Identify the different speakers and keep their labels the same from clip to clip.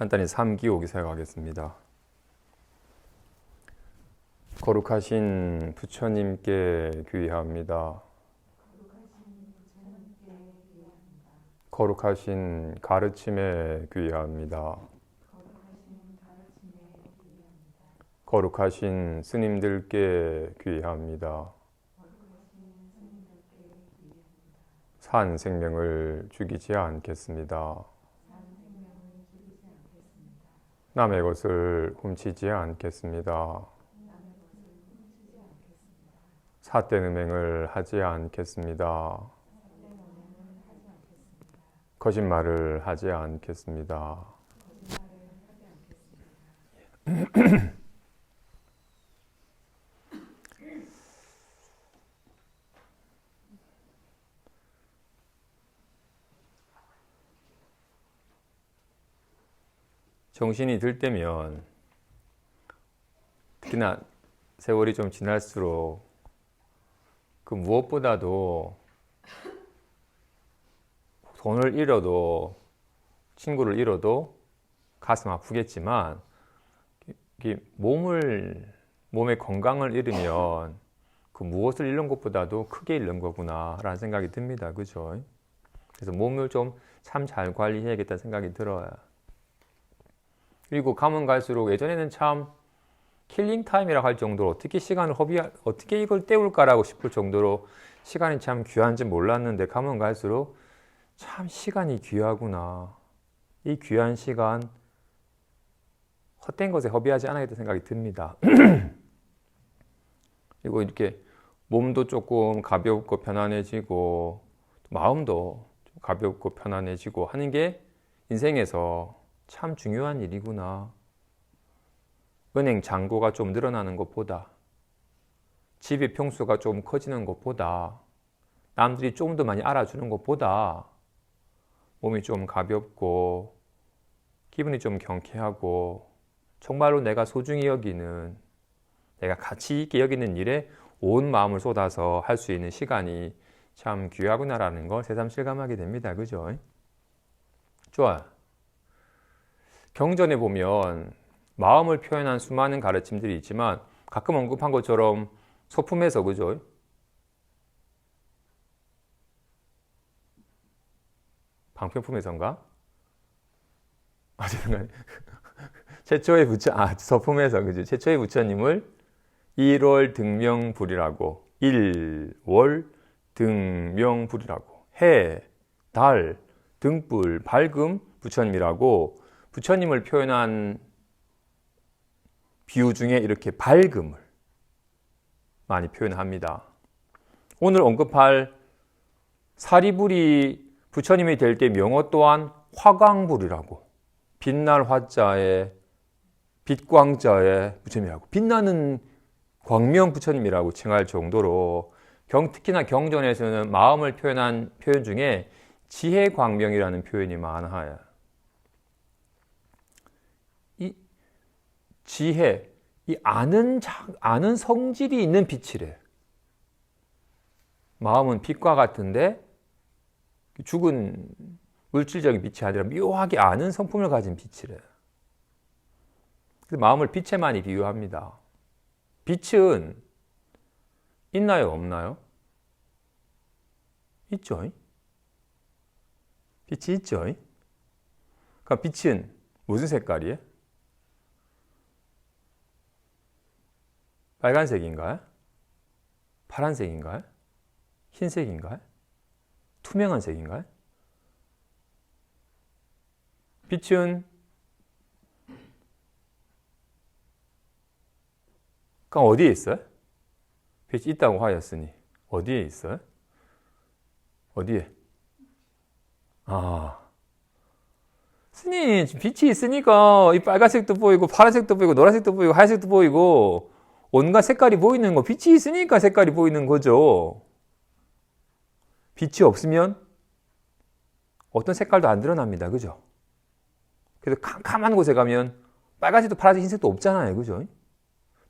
Speaker 1: 간단히 3기옥 사용하겠습니다. 거룩하신 부처님께 귀의합니다. 거룩하신 가르침에 귀의합니다. 거룩하신 스님들께 귀의합니다. 산 생명을 죽이지 않겠습니다. 남의 것을 훔치지 않겠습니다. 삿된 음행을 하지 않겠습니다. 거짓말을 하지 않겠습니다. 정신이 들 때면, 특히나 세월이 좀 지날수록 그 무엇보다도 돈을 잃어도, 친구를 잃어도 가슴 아프겠지만, 몸의 건강을 잃으면 그 무엇을 잃는 것보다도 크게 잃는 거구나 라는 생각이 듭니다. 그죠? 그래서 몸을 좀 참 잘 관리해야겠다는 생각이 들어요. 그리고 가면 갈수록 예전에는 참 킬링 타임이라고 할 정도로 어떻게 이걸 때울까라고 싶을 정도로 시간이 참 귀한지 몰랐는데 가면 갈수록 참 시간이 귀하구나. 이 귀한 시간 헛된 것에 허비하지 않아야겠다는 생각이 듭니다. 그리고 이렇게 몸도 조금 가볍고 편안해지고 마음도 좀 가볍고 편안해지고 하는 게 인생에서 참 중요한 일이구나. 은행 잔고가 좀 늘어나는 것보다, 집의 평수가 좀 커지는 것보다, 남들이 좀 더 많이 알아주는 것보다 몸이 좀 가볍고 기분이 좀 경쾌하고 정말로 내가 소중히 여기는, 내가 가치 있게 여기는 일에 온 마음을 쏟아서 할 수 있는 시간이 참 귀하구나라는 걸 새삼 실감하게 됩니다. 그죠? 좋아요. 경전에 보면 마음을 표현한 수많은 가르침들이 있지만 가끔 언급한 것처럼 소품에서, 그죠? 방편품에서인가? 최초의 서품에서, 그죠? 최초의 부처님을 1월 등명불이라고, 1월 등명불이라고, 해, 달, 등불, 밝음 부처님이라고 부처님을 표현한 비유 중에 이렇게 밝음을 많이 표현합니다. 오늘 언급할 사리불이 부처님이 될 때 명호 또한 화광불이라고, 빛날 화자에 빛광자의 부처님이라고, 빛나는 광명 부처님이라고 칭할 정도로 특히나 경전에서는 마음을 표현한 표현 중에 지혜광명이라는 표현이 많아요. 이 지혜, 이 아는 성질이 있는 빛이래. 마음은 빛과 같은데 죽은 물질적인 빛이 아니라 묘하게 아는 성품을 가진 빛이래. 그래서 마음을 빛에 많이 비유합니다. 빛은 있나요, 없나요? 있죠. 빛이 있죠. 그러니까 빛은 무슨 색깔이에요? 빨간색인가요? 파란색인가요? 흰색인가요? 투명한 색인가요? 빛은 그럼 어디에 있어요? 빛이 있다고 하였으니 어디에 있어요? 어디에? 스님, 빛이 있으니까 이 빨간색도 보이고 파란색도 보이고 노란색도 보이고 하얀색도 보이고 온갖 색깔이 보이는 거, 빛이 있으니까 색깔이 보이는 거죠. 빛이 없으면 어떤 색깔도 안 드러납니다. 그죠? 그래서 캄캄한 곳에 가면 빨간색도 파란색, 흰색도 없잖아요. 그죠?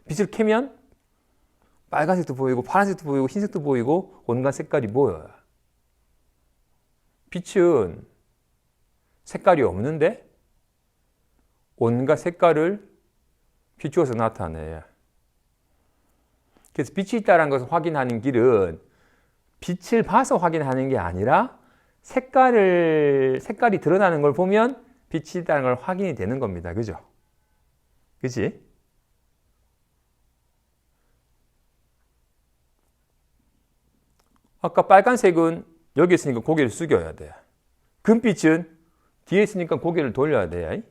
Speaker 1: 빛을 켜면 빨간색도 보이고 파란색도 보이고 흰색도 보이고 온갖 색깔이 보여요. 빛은 색깔이 없는데 온갖 색깔을 비추어서 나타내. 그래서 빛이 있다는 것을 확인하는 길은 빛을 봐서 확인하는 게 아니라 색깔이 드러나는 걸 보면 빛이 있다는 걸 확인이 되는 겁니다. 그죠? 그치? 아까 빨간색은 여기 있으니까 고개를 숙여야 돼. 금빛은 뒤에 있으니까 고개를 돌려야 돼.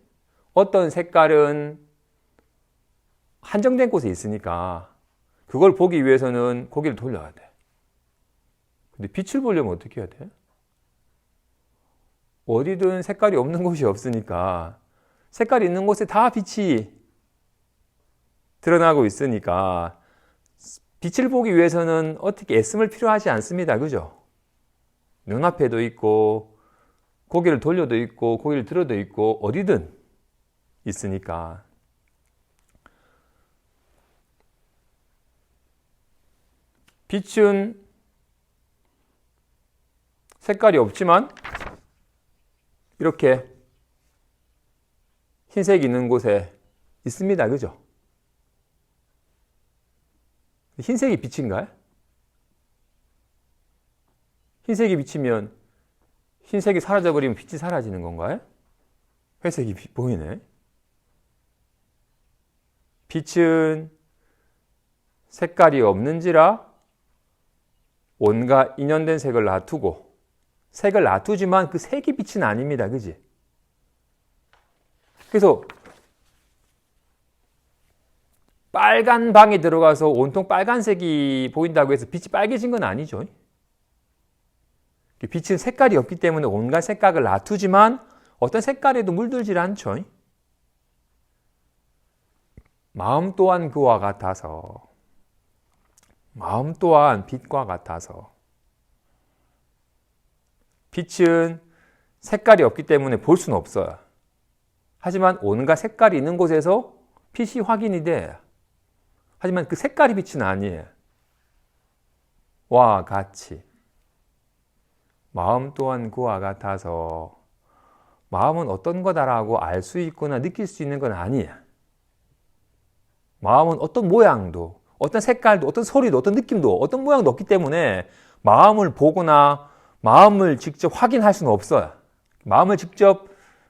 Speaker 1: 어떤 색깔은 한정된 곳에 있으니까 그걸 보기 위해서는 고개를 돌려야 돼. 근데 빛을 보려면 어떻게 해야 돼? 어디든 색깔이 없는 곳이 없으니까 색깔이 있는 곳에 다 빛이 드러나고 있으니까 빛을 보기 위해서는 어떻게 애씀을 필요하지 않습니다. 그죠? 눈앞에도 있고 고개를 돌려도 있고 고개를 들어도 있고 어디든 있으니까. 빛은 색깔이 없지만 이렇게 흰색이 있는 곳에 있습니다. 그죠? 흰색이 빛인가요? 흰색이 비치면 흰색이 사라져버리면 빛이 사라지는 건가요? 회색이 보이네. 빛은 색깔이 없는지라 온갖 인연된 색을 놔두고 색을 놔두지만 그 색이 빛은 아닙니다. 그지? 그래서 빨간 방에 들어가서 온통 빨간색이 보인다고 해서 빛이 빨개진 건 아니죠. 빛은 색깔이 없기 때문에 온갖 색깔을 놔두지만 어떤 색깔에도 물들질 않죠. 마음 또한 그와 같아서, 마음 또한 빛과 같아서. 빛은 색깔이 없기 때문에 볼 수는 없어요. 하지만 온갖 색깔이 있는 곳에서 빛이 확인이 돼. 하지만 그 색깔이 빛은 아니에요. 와 같이. 마음 또한 그와 같아서 마음은 어떤 거다라고 알 수 있거나 느낄 수 있는 건 아니에요. 마음은 어떤 모양도, 어떤 색깔도, 어떤 소리도, 어떤 느낌도, 어떤 모양도 없기 때문에 마음을 보거나 마음을 직접 확인할 수는 없어요. 마음을 직접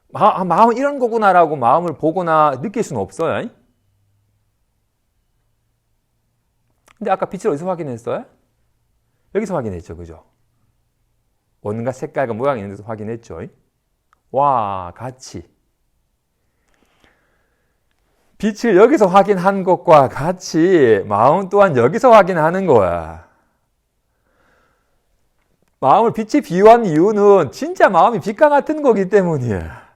Speaker 1: 마음은 이런 거구나라고 마음을 보거나 느낄 수는 없어요. 근데 아까 빛을 어디서 확인했어요? 여기서 확인했죠. 그죠? 온갖 색깔과 모양이 있는 데서 확인했죠. 와, 같이. 빛을 여기서 확인한 것과 같이 마음 또한 여기서 확인하는 거야. 마음을 빛에 비유한 이유는 진짜 마음이 빛과 같은 거기 때문이야.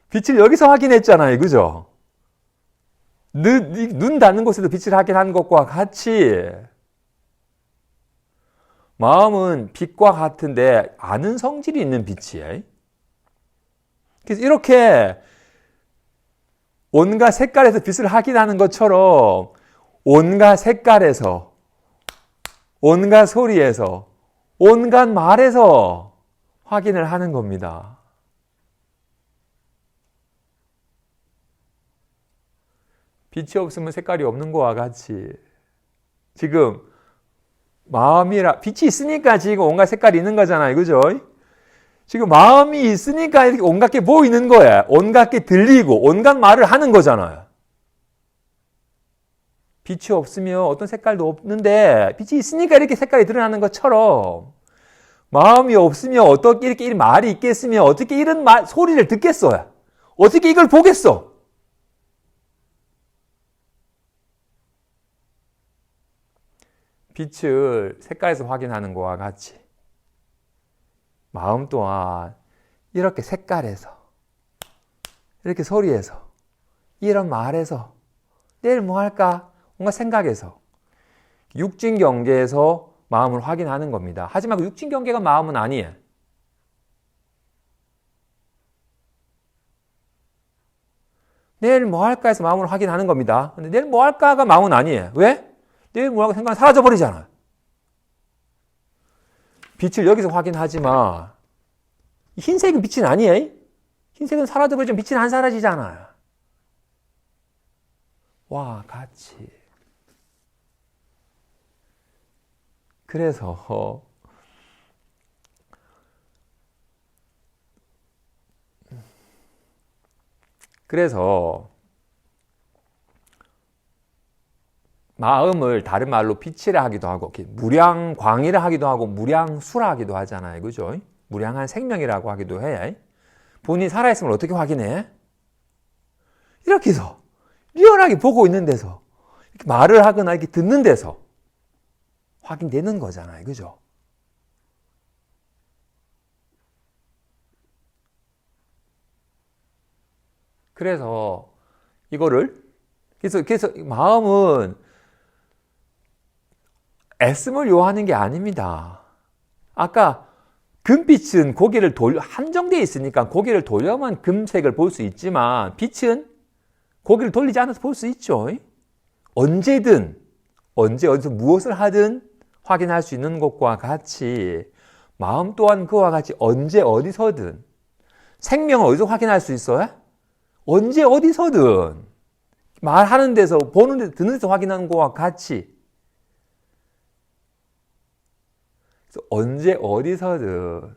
Speaker 1: 빛을 여기서 확인했잖아요. 그죠? 눈 닿는 곳에도 빛을 확인한 것과 같이 마음은 빛과 같은데 아는 성질이 있는 빛이에요. 그래서 이렇게 온갖 색깔에서 빛을 확인하는 것처럼 온갖 색깔에서, 온갖 소리에서, 온갖 말에서 확인을 하는 겁니다. 빛이 없으면 색깔이 없는 거와 같이 지금 빛이 있으니까 지금 온갖 색깔이 있는 거잖아요. 그죠? 지금 마음이 있으니까 이렇게 온갖 게 보이는 거야. 온갖 게 들리고 온갖 말을 하는 거잖아요. 빛이 없으면 어떤 색깔도 없는데 빛이 있으니까 이렇게 색깔이 드러나는 것처럼 마음이 없으면 어떻게 이렇게 말이 있겠으면 어떻게 이런 소리를 듣겠어요? 어떻게 이걸 보겠어? 빛을 색깔에서 확인하는 것과 같이 마음 또한 이렇게 색깔에서, 이렇게 소리에서, 이런 말에서 내일 뭐 할까? 뭔가 생각에서 육진 경계에서 마음을 확인하는 겁니다. 하지만 그 육진 경계가 마음은 아니에요. 내일 뭐 할까 해서 마음을 확인하는 겁니다. 근데 내일 뭐 할까가 마음은 아니에요. 왜? 내일 뭐 할까 생각은 사라져버리잖아. 빛을 여기서 확인하지만 흰색은 빛이 아니에요. 흰색은 사라져버리지만 빛은 안 사라지잖아요. 와 같이. 그래서 마음을 다른 말로 빛이라 하기도 하고 무량광이라 하기도 하고 무량수라 하기도 하잖아요. 그죠? 무량한 생명이라고 하기도 해. 본인이 살아있음을 어떻게 확인해? 이렇게 해서 리얼하게 보고 있는 데서 이렇게 말을 하거나 이렇게 듣는 데서 확인되는 거잖아요. 그죠? 그래서 이거를 그래서 마음은 애씀을 요하는 게 아닙니다. 아까 금빛은 고개를 한정되어 있으니까 고개를 돌려만 금색을 볼 수 있지만 빛은 고개를 돌리지 않아서 볼 수 있죠. 언제든 어디서 무엇을 하든 확인할 수 있는 것과 같이 마음 또한 그와 같이 언제 어디서든 생명을 어디서 확인할 수 있어요? 언제 어디서든 말하는 데서 보는 데서 듣는 데서 확인하는 것과 같이 그래서 언제 어디서든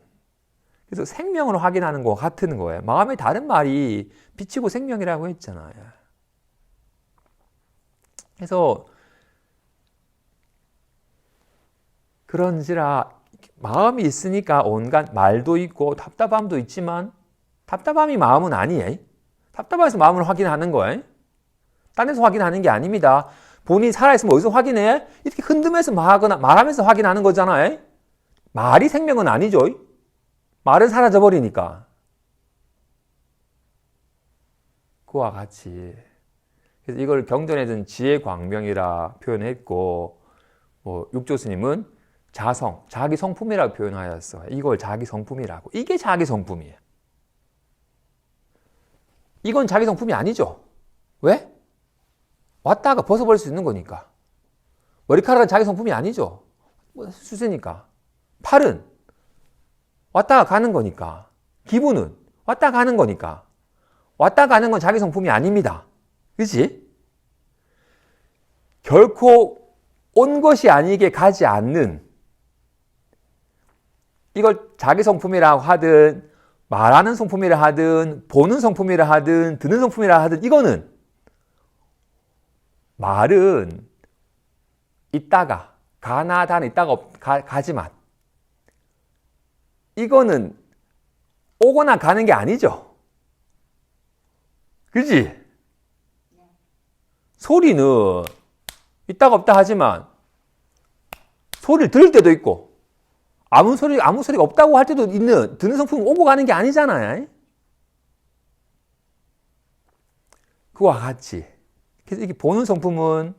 Speaker 1: 그래서 생명을 확인하는 것 같은 거예요. 마음의 다른 말이 빛이고 생명이라고 했잖아요. 그래서 그런지라 마음이 있으니까 온갖 말도 있고 답답함도 있지만 답답함이 마음은 아니에요. 답답해서 마음을 확인하는 거예요. 딴 데서 확인하는 게 아닙니다. 본인이 살아있으면 어디서 확인해? 이렇게 흔들면서 말하면서 확인하는 거잖아요. 말이 생명은 아니죠. 말은 사라져버리니까. 그와 같이. 그래서 이걸 경전에서는 지혜 광명이라 표현했고, 육조스님은 자성, 자기 성품이라고 표현하였어요. 이걸 자기 성품이라고. 이게 자기 성품이에요. 이건 자기 성품이 아니죠. 왜? 왔다가 벗어버릴 수 있는 거니까. 머리카락은 자기 성품이 아니죠. 수세니까. 팔은 왔다가 가는 거니까. 기분은 왔다 가는 거니까. 왔다 가는 건 자기 성품이 아닙니다. 그렇지? 결코 온 것이 아니게 가지 않는 이걸 자기 성품이라고 하든 말하는 성품이라 하든 보는 성품이라 하든 듣는 성품이라 하든 이거는 말은 있다가 가나다는 있다가 가지만 이거는 오거나 가는 게 아니죠. 그렇지? 소리는 있다가 없다 하지만 소리를 들을 때도 있고 아무 소리가 없다고 할 때도 있는 듣는 성품은 오고 가는 게 아니잖아요. 그와 같이 그래서 이렇게 보는 성품은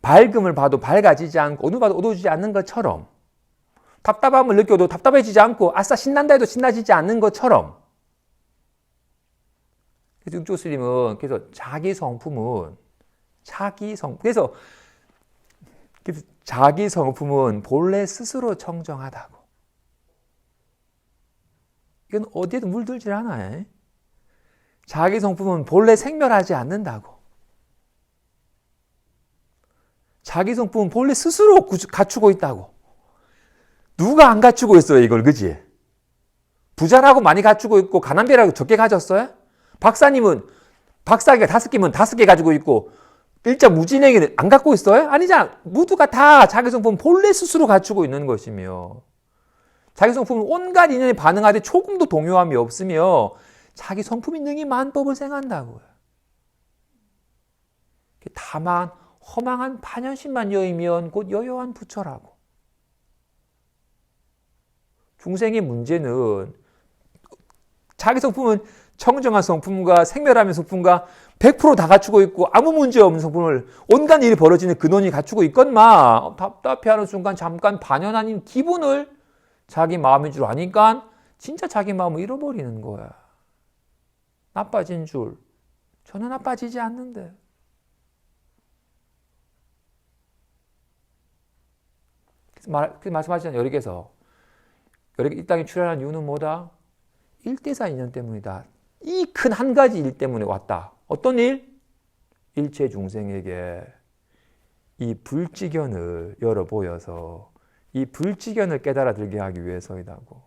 Speaker 1: 밝음을 봐도 밝아지지 않고 어두워 봐도 어두워지지 않는 것처럼 답답함을 느껴도 답답해지지 않고 아싸 신난다 해도 신나지지 않는 것처럼 그래서 육조스님은 그래서 자기 성품은 그래서 자기 성품은 본래 스스로 청정하다고. 이건 어디에도 물들질 않아요. 자기 성품은 본래 생멸하지 않는다고. 자기 성품은 본래 스스로 갖추고 있다고. 누가 안 갖추고 있어요, 이걸, 그지? 부자라고 많이 갖추고 있고, 가난비라고 적게 가졌어요? 박사님은, 박사기가 5개면 5개 가지고 있고, 일자 무진행에는 안 갖고 있어요? 아니잖아. 모두가 다 자기 성품은 본래 스스로 갖추고 있는 것이며, 자기 성품은 온갖 인연에 반응하되 조금도 동요함이 없으며, 자기 성품이 능히 만법을 생한다고요. 다만, 허망한 반연심만 여이면 곧 여여한 부처라고. 중생의 문제는 자기 성품은 청정한 성품과 생멸하는 성품과 100% 다 갖추고 있고 아무 문제 없는 성품을 온갖 일이 벌어지는 근원이 갖추고 있건만 답답해하는 순간 잠깐 반연 아닌 기분을 자기 마음인 줄 아니까 진짜 자기 마음을 잃어버리는 거야. 나빠진 줄. 전혀 나빠지지 않는데. 그래서 말씀하시잖아요. 여리께서. 이 땅에 출현한 이유는 뭐다? 일대사 인연 때문이다. 이 큰 한 가지 일 때문에 왔다. 어떤 일? 일체 중생에게 이 불지견을 열어 보여서 이 불지견을 깨달아 들게 하기 위해서이다고.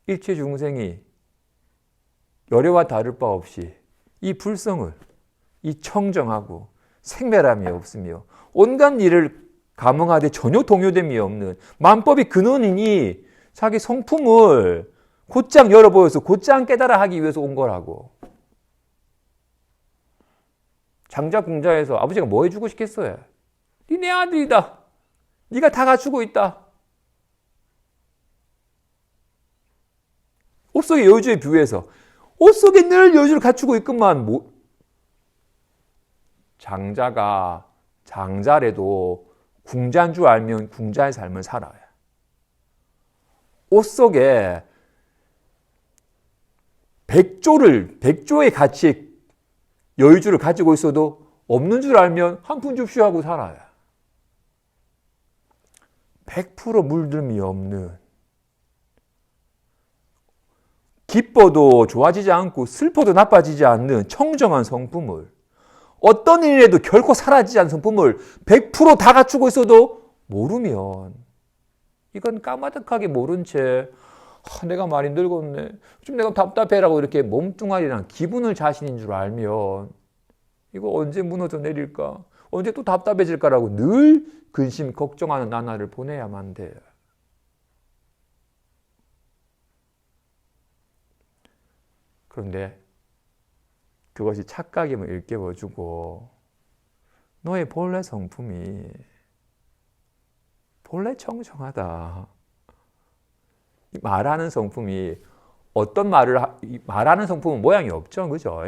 Speaker 1: 일체 중생이 열애와 다를 바 없이 이 불성을, 이 청정하고 생멸함이 없으며 온갖 일을 감응하되 전혀 동요됨이 없는 만법이 근원이니 자기 성품을 곧장 열어 보여서 곧장 깨달아 하기 위해서 온 거라고. 장자궁자에서 아버지가 뭐 해주고 싶겠어요? 네 내 아들이다. 네가 다 갖추고 있다. 옷 속의 여주에 비유해서 옷 속에 늘 여주를 갖추고 있건만 장자가 장자래도 궁자인 줄 알면 궁자의 삶을 살아요. 옷 속에 백조의 가치의 여유주를 가지고 있어도 없는 줄 알면 한 푼 줍쇼 하고 살아요. 100% 물들미 없는, 기뻐도 좋아지지 않고 슬퍼도 나빠지지 않는 청정한 성품을, 어떤 일에도 결코 사라지지 않는 성품을 100% 다 갖추고 있어도 모르면, 이건 까마득하게 모른 채 내가 많이 늙었네, 좀 내가 답답해라고 이렇게 몸뚱아리랑 기분을 자신인 줄 알면 이거 언제 무너져 내릴까, 언제 또 답답해질까라고 늘 근심 걱정하는 나날을 보내야만 돼요. 그런데 그것이 착각임을 일깨워주고 너의 본래 성품이 본래 청정하다. 말하는 성품이 어떤 말하는 성품은 모양이 없죠, 그죠?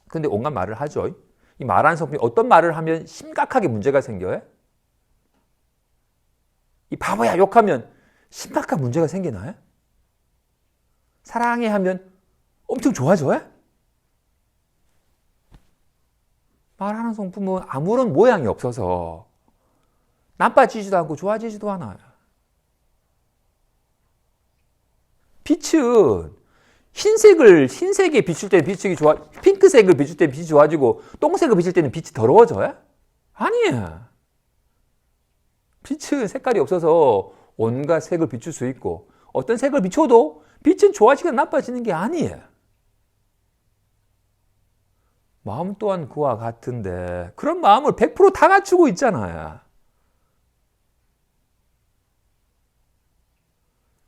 Speaker 1: 근데 온갖 말을 하죠. 이 말하는 성품이 어떤 말을 하면 심각하게 문제가 생겨요? 이 바보야 욕하면 심각한 문제가 생기나요? 사랑해 하면 엄청 좋아져요? 말하는 성품은 아무런 모양이 없어서 나빠지지도 않고 좋아지지도 않아요. 빛은 흰색에 비출 때는 빛이 핑크색을 비출 때는 빛이 좋아지고 똥색을 비출 때는 빛이 더러워져요? 아니에요. 빛은 색깔이 없어서 온갖 색을 비출 수 있고 어떤 색을 비춰도 빛은 좋아지거나 나빠지는 게 아니에요. 마음 또한 그와 같은데 그런 마음을 100% 다 갖추고 있잖아요.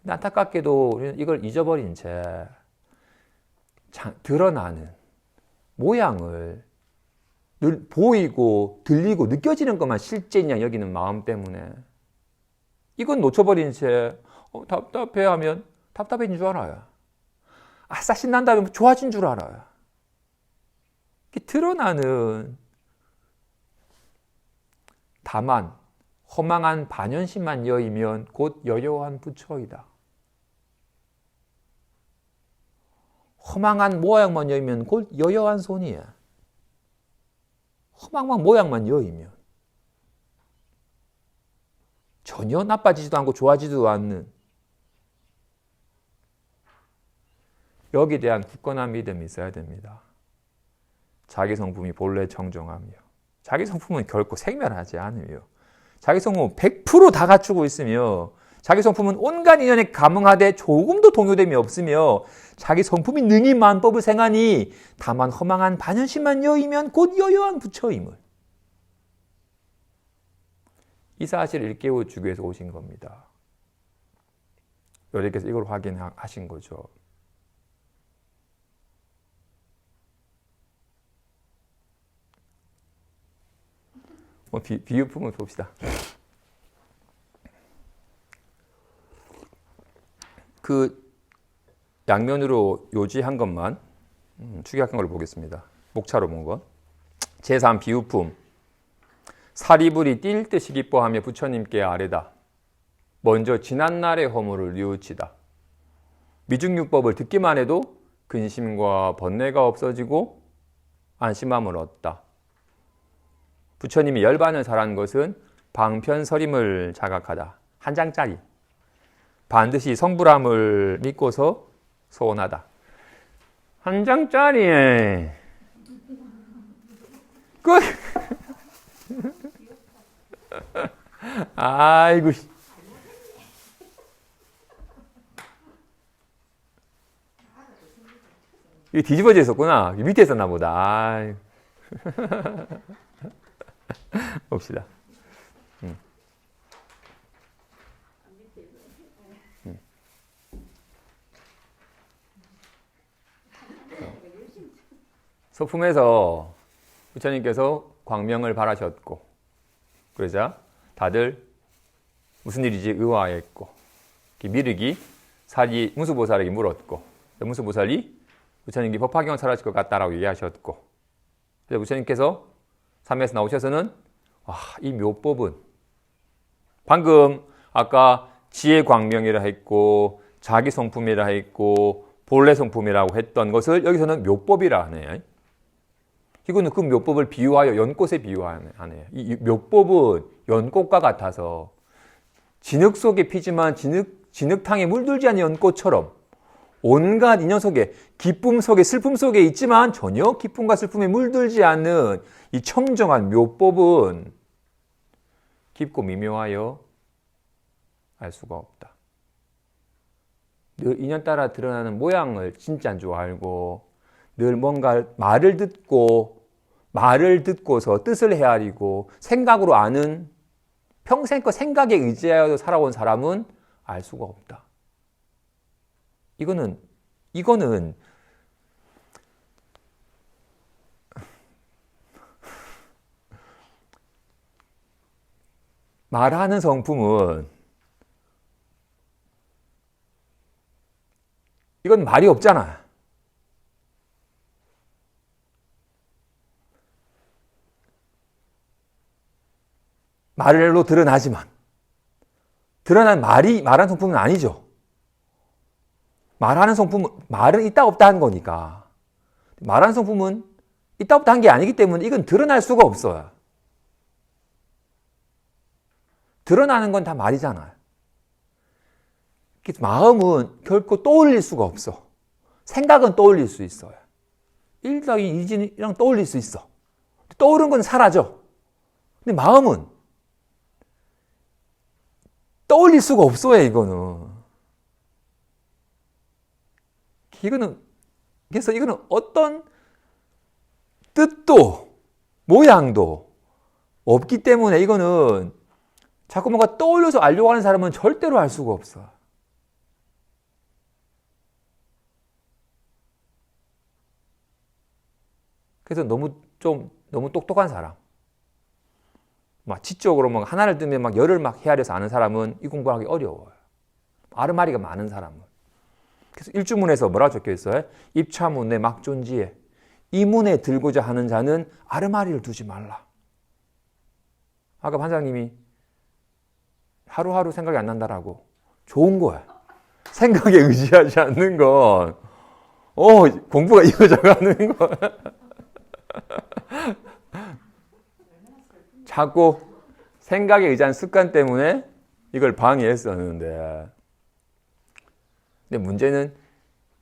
Speaker 1: 안타깝게도 우리는 이걸 잊어버린 채 드러나는 모양을 늘 보이고 들리고 느껴지는 것만 실제냐 여기는 마음 때문에 이건 놓쳐버린 채 답답해하면 답답해진 줄 알아요. 아싸 신난다면 좋아진 줄 알아요. 드러나는 다만 허망한 반연심만 여이면 곧 여여한 부처이다. 허망한 모양만 여이면 곧 여여한 손이야. 허망한 모양만 여이면 전혀 나빠지지도 않고 좋아지지도 않는 여기에 대한 굳건한 믿음이 있어야 됩니다. 자기 성품이 본래 청정하며 자기 성품은 결코 생멸하지 않으며 자기 성품은 100% 다 갖추고 있으며 자기 성품은 온갖 인연에 감응하되 조금도 동요됨이 없으며 자기 성품이 능히 만법을 생하니 다만 허망한 반연심만 여이면 곧 여여한 부처임을 이 사실을 일깨워주기 위해서 오신 겁니다. 여러분께서 이걸 확인하신 거죠. 비유품을 봅시다. 그 양면으로 요지한 것만 축약한 걸 보겠습니다. 목차로 본 것. 제3 비유품. 사리불이 뛸 듯이 기뻐하며 부처님께 아뢰다. 먼저 지난날의 허물을 뉘우치다. 미중육법을 듣기만 해도 근심과 번뇌가 없어지고 안심함을 얻다. 부처님이 열반을 설한 것은 방편설임을 자각하다. 한 장짜리. 반드시 성불함을 믿고서 소원하다. 한 장짜리에 그 아이고 이게 뒤집어져 있었구나. 밑에 있었나 보다. 아이. 봅시다. 소품에서 부처님께서 광명을 바라셨고, 그러자 다들 무슨 일이지 의아했고, 미륵이 문수보살에게 물었고, 문수보살이 부처님께 법화경을 설하실 것 같다라고 얘기하셨고, 그래서 부처님께서 삼에서 나오셔서는 이 묘법은 방금 아까 지혜 광명이라 했고 자기 성품이라 했고 본래 성품이라고 했던 것을 여기서는 묘법이라 하네요. 이거는 그 묘법을 비유하여 연꽃에 비유하네요. 이 묘법은 연꽃과 같아서 진흙 속에 피지만 진흙탕에 물들지 않는 연꽃처럼 온갖 인연 속에 기쁨 속에 슬픔 속에 있지만 전혀 기쁨과 슬픔에 물들지 않는 이 청정한 묘법은 깊고 미묘하여 알 수가 없다. 늘 인연 따라 드러나는 모양을 진짜인 줄 알고 늘 뭔가 말을 듣고서 뜻을 헤아리고 생각으로 아는 평생껏 생각에 의지하여 살아온 사람은 알 수가 없다. 이거는 말하는 성품은 이건 말이 없잖아. 말로 드러나지만 드러난 말한 성품은 아니죠. 말하는 성품은 말은 있다 없다 한 거니까 말하는 성품은 있다 없다 한 게 아니기 때문에 이건 드러날 수가 없어요. 드러나는 건 다 말이잖아요. 마음은 결코 떠올릴 수가 없어. 생각은 떠올릴 수 있어요. 1 더하기 2랑 떠올릴 수 있어. 떠오른 건 사라져. 근데 마음은 떠올릴 수가 없어요, 그래서 이거는 어떤 뜻도 모양도 없기 때문에 이거는 자꾸 뭔가 떠올려서 알려고 하는 사람은 절대로 알 수가 없어. 그래서 너무 똑똑한 사람, 막 지적으로 막 하나를 뜨면 막 열을 막 헤아려서 아는 사람은 이 공부하기 어려워요. 아르마리가 많은 사람은. 그래서 일주문에서 뭐라고 적혀 있어요? 입차문내 막존지에 이 문에 들고자 하는 자는 아르마리를 두지 말라. 아까 반장님이 하루하루 생각이 안 난다라고. 좋은 거야. 생각에 의지하지 않는 건 공부가 이어져가는 거야. 자꾸 생각에 의지한 습관 때문에 이걸 방해했었는데, 근데 문제는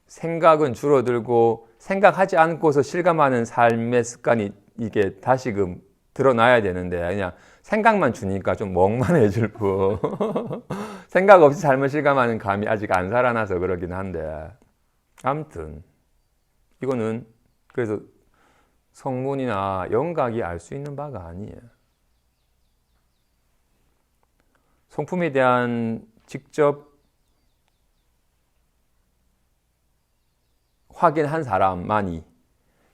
Speaker 1: 생각은 줄어들고 생각하지 않고서 실감하는 삶의 습관이 이게 다시금 드러나야 되는데 그냥 생각만 주니까 좀 멍만해질 뿐 생각 없이 삶을 실감하는 감이 아직 안 살아나서 그러긴 한데, 아무튼 이거는 그래서 성문이나 영각이 알 수 있는 바가 아니에요. 성품에 대한 직접 확인한 사람만이,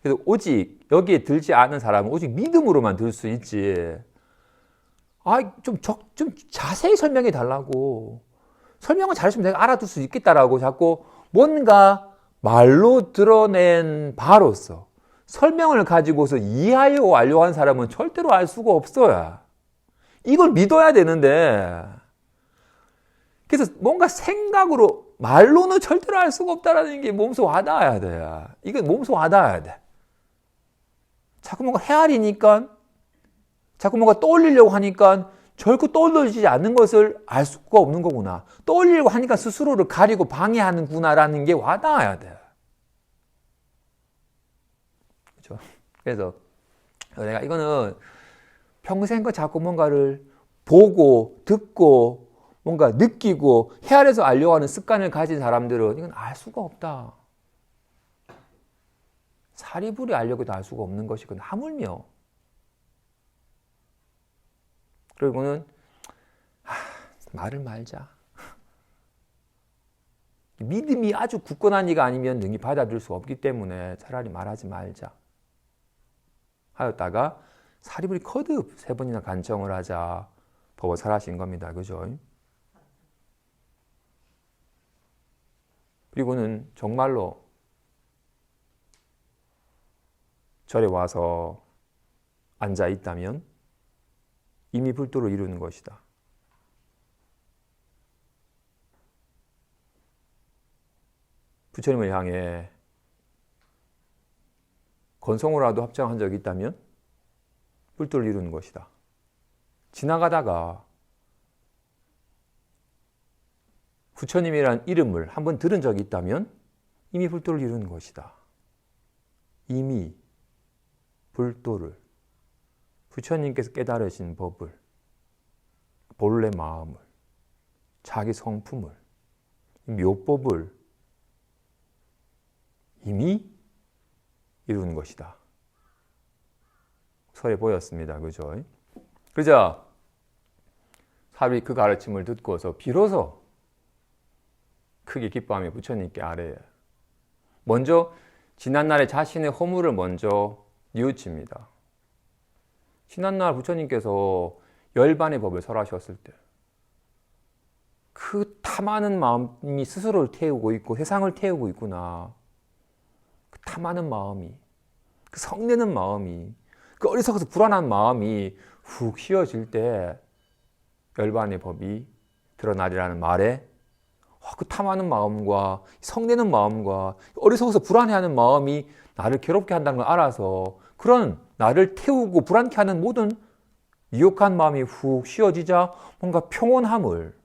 Speaker 1: 그래서 오직 여기에 들지 않은 사람은 오직 믿음으로만 들 수 있지. 좀 자세히 설명해 달라고. 설명을 잘했으면 내가 알아둘 수 있겠다라고 자꾸 뭔가 말로 드러낸 바로서 설명을 가지고서 이해하려고 알려고 하는 사람은 절대로 알 수가 없어요. 이걸 믿어야 되는데, 그래서 뭔가 생각으로 말로는 절대로 알 수가 없다라는 게 몸소 와닿아야 돼. 이건 몸소 와닿아야 돼. 자꾸 뭔가 헤아리니까, 자꾸 뭔가 떠올리려고 하니까 결코 떠올려지지 않는 것을 알 수가 없는 거구나. 떠올리려고 하니까 스스로를 가리고 방해하는구나라는 게 와닿아야 돼. 그렇죠? 그래서 내가 이거는 평생 그 자꾸 뭔가를 보고 듣고 뭔가 느끼고 헤아려서 알려고 하는 습관을 가진 사람들은 이건 알 수가 없다. 사리부리 알려고 해도 알 수가 없는 것이건 하물며. 그리고는 말을 말자. 믿음이 아주 굳건한 이가 아니면 능히 받아들일 수 없기 때문에 차라리 말하지 말자 하였다가 사리부리 거듭 3번이나 간청을 하자 법을 설하신 겁니다. 그죠? 그리고는 정말로 절에 와서 앉아 있다면 이미 불도를 이루는 것이다. 부처님을 향해 건성으로라도 합장한 적이 있다면 불도를 이루는 것이다. 지나가다가 부처님이란 이름을 한번 들은 적이 있다면 이미 불도를 이루는 것이다. 이미 불도를, 부처님께서 깨달으신 법을, 본래 마음을, 자기 성품을, 묘법을 이미 이루는 것이다. 설에 보였습니다. 그죠? 그러자 사비 그 가르침을 듣고서 비로소 크게 기뻐하며 부처님께 아뢰요. 먼저 지난날에 자신의 허물을 먼저 뉘우칩니다. 지난날 부처님께서 열반의 법을 설하셨을 때 그 탐하는 마음이 스스로를 태우고 있고 세상을 태우고 있구나. 그 탐하는 마음이, 그 성내는 마음이, 그 어리석어서 불안한 마음이 훅 쉬어질 때 열반의 법이 드러나리라는 말에 그 탐하는 마음과 성내는 마음과 어리석어서 불안해하는 마음이 나를 괴롭게 한다는 걸 알아서 그런 나를 태우고 불안케 하는 모든 유혹한 마음이 훅 쉬어지자 뭔가 평온함을,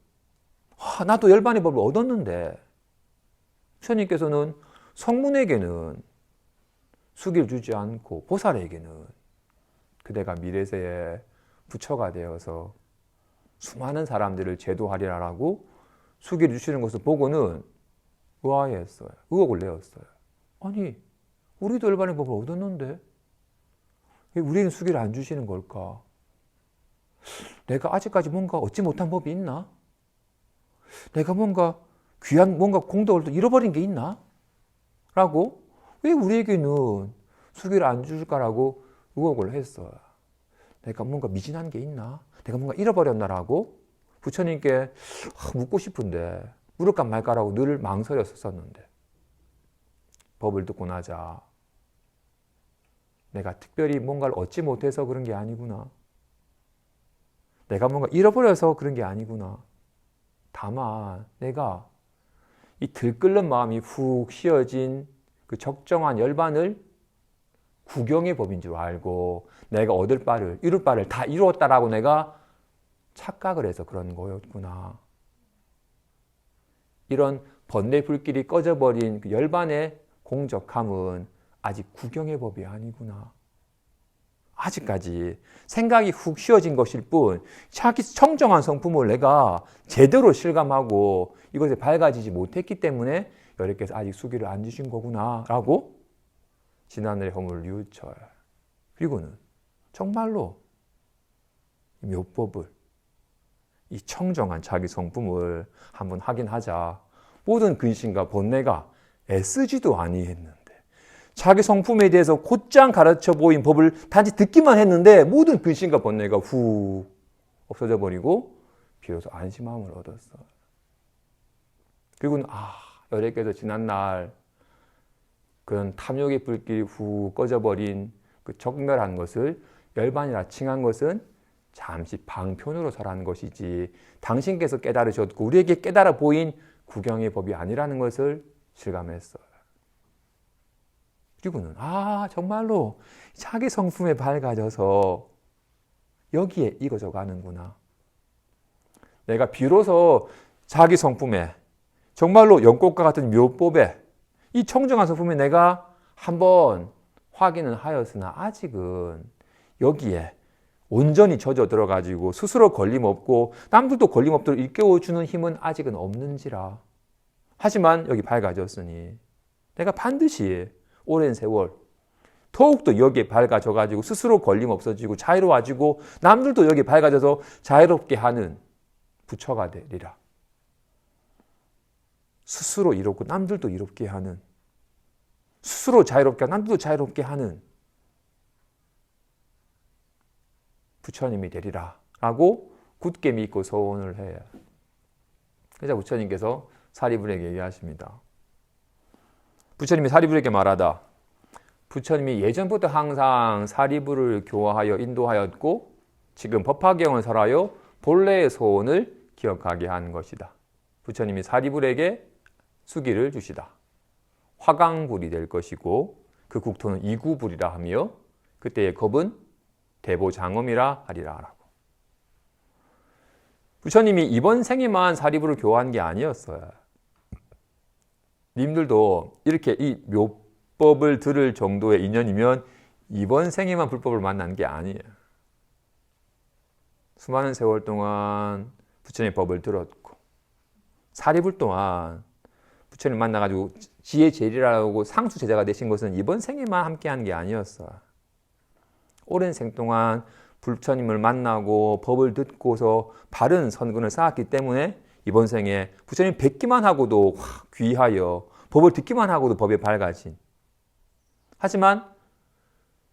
Speaker 1: 나도 열반의 법을 얻었는데 부처님께서는 성문에게는 수기를 주지 않고 보살에게는 그대가 미래세에 부처가 되어서 수많은 사람들을 제도하리라라고 수기를 주시는 것을 보고는 의아해했어요. 의혹을 내었어요. 아니, 우리도 열반의 법을 얻었는데 왜 우리는 수기를 안 주시는 걸까? 내가 아직까지 뭔가 얻지 못한 법이 있나? 내가 뭔가 귀한 뭔가 공덕을 잃어버린 게 있나? 라고 왜 우리에게는 수기를 안 주실까라고 의혹을 했어요. 내가 뭔가 미진한 게 있나? 내가 뭔가 잃어버렸나라고 부처님께 묻고 싶은데 물을까 말까라고 늘 망설였었는데 법을 듣고 나자 내가 특별히 뭔가를 얻지 못해서 그런 게 아니구나. 내가 뭔가 잃어버려서 그런 게 아니구나. 다만 내가 이 들끓는 마음이 훅 쉬어진 그 적정한 열반을 구경의 법인 줄 알고 내가 얻을 바를, 이룰 바를 다 이루었다라고 내가 착각을 해서 그런 거였구나. 이런 번뇌 불길이 꺼져버린 그 열반의 공적함은 아직 구경의 법이 아니구나. 아직까지 생각이 훅 쉬어진 것일 뿐 자기 청정한 성품을 내가 제대로 실감하고 이것에 밝아지지 못했기 때문에 여러께서 아직 수기를 안 주신 거구나 라고 지난날의 허물을 뉘우쳐요. 그리고는 정말로 묘법을, 이 청정한 자기 성품을 한번 확인하자. 모든 근심과 번뇌가 애쓰지도 아니했는데 자기 성품에 대해서 곧장 가르쳐 보인 법을 단지 듣기만 했는데 모든 근심과 번뇌가 후 없어져 버리고 비로소 안심함을 얻었어요. 그리고는 여러께서 지난날 그런 탐욕의 불길이 후 꺼져버린 그 적멸한 것을 열반이라 칭한 것은 잠시 방편으로 설한 것이지 당신께서 깨달으셨고 우리에게 깨달아 보인 구경의 법이 아니라는 것을 실감했어요. 그리고는 정말로 자기 성품에 밝아져서 여기에 익어져 가는구나. 내가 비로소 자기 성품에 정말로 연꽃과 같은 묘법에 이 청정한 성품에 내가 한번 확인은 하였으나 아직은 여기에 온전히 젖어 들어가지고 스스로 걸림없고 남들도 걸림없도록 일깨워주는 힘은 아직은 없는지라. 하지만 여기 밝아졌으니 내가 반드시 오랜 세월 더욱더 여기에 밝아져가지고 스스로 걸림없어지고 자유로워지고 남들도 여기에 밝아져서 자유롭게 하는 부처가 되리라. 스스로 이롭고 남들도 이롭게 하는, 스스로 자유롭게 하고 남들도 자유롭게 하는 부처님이 되리라 라고 굳게 믿고 소원을 해요. 그래서 부처님께서 사리불에게 얘기하십니다. 부처님이 사리불에게 말하다. 부처님이 예전부터 항상 사리불을 교화하여 인도하였고 지금 법화경을 설하여 본래의 소원을 기억하게 한 것이다. 부처님이 사리불에게 수기를 주시다. 화강불이 될 것이고 그 국토는 이구불이라 하며 그때의 겁은 대보장엄이라 하리라 라고. 부처님이 이번 생에만 사리불을 교화한 게 아니었어요. 님들도 이렇게 이 묘법을 들을 정도의 인연이면 이번 생에만 불법을 만난 게 아니에요. 수많은 세월 동안 부처님의 법을 들었고 사리불 동안 부처님 만나가지고 지혜제리라고 상수 제자가 되신 것은 이번 생에만 함께한 게 아니었어요. 오랜 생 동안 부처님을 만나고 법을 듣고서 바른 선근을 쌓았기 때문에 이번 생에 부처님 뵙기만 하고도 귀하여 법을 듣기만 하고도 법에 밝아진. 하지만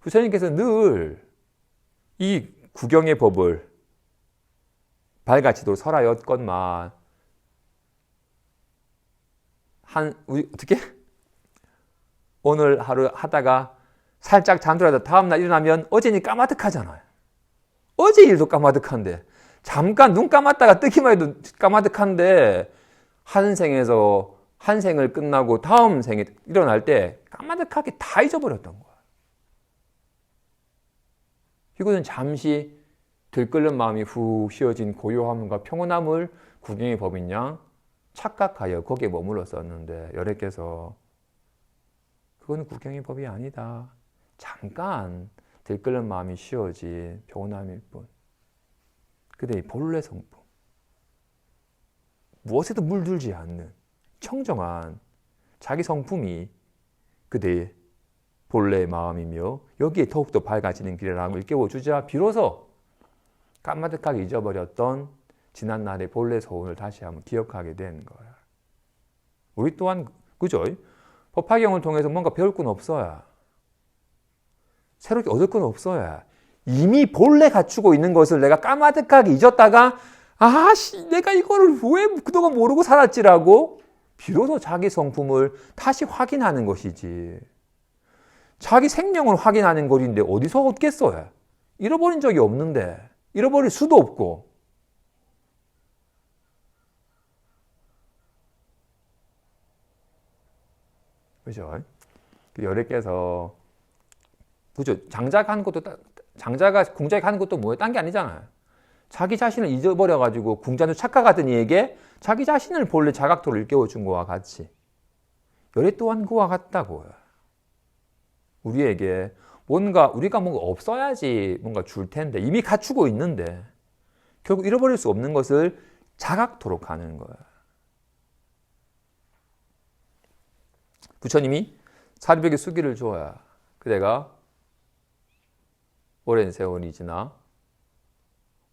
Speaker 1: 부처님께서 늘 이 구경의 법을 밝아지도록 설하였건만 어떻게? 오늘 하루 하다가 살짝 잠들어도 다음날 일어나면 어제니 까마득하잖아요. 어제 일도 까마득한데 잠깐 눈 감았다가 뜨기만 해도 까마득한데 한 생을 끝나고 다음 생에 일어날 때 까마득하게 다 잊어버렸던 거야. 이것은 잠시 들끓는 마음이 후 쉬어진 고요함과 평온함을 구경의 법인 양 착각하여 거기에 머물렀었는데 열애께서 그건 구경의 법이 아니다. 잠깐 들끓는 마음이 쉬어진 평온함일 뿐. 그대의 본래 성품, 무엇에도 물들지 않는 청정한 자기 성품이 그대의 본래의 마음이며 여기에 더욱더 밝아지는 길이라고 일깨워주자 비로소 까마득하게 잊어버렸던 지난날의 본래 소원을 다시 한번 기억하게 된 거야. 우리 또한 그죠? 법화경을 통해서 뭔가 배울 건 없어야, 새롭게 얻을 건 없어야, 이미 본래 갖추고 있는 것을 내가 까마득하게 잊었다가 내가 이거를 왜 그동안 모르고 살았지라고 비로소 자기 성품을 다시 확인하는 것이지. 자기 생명을 확인하는 것인데 어디서 얻겠어요? 잃어버린 적이 없는데, 잃어버릴 수도 없고. 그죠? 열애께서 그죠? 장자가 궁자가 하는 것도 뭐예요? 딴 게 아니잖아요. 자기 자신을 잊어버려가지고 궁자는 착각하던 이에게 자기 자신을 본래 자각토를 일깨워준 것과 같이 열애 또한 그와 같다고요. 우리에게 우리가 뭔가 없어야지 뭔가 줄 텐데 이미 갖추고 있는데 결국 잃어버릴 수 없는 것을 자각토록 하는 거예요. 부처님이 사리불에게 수기를 줘야 그대가 오랜 세월이 지나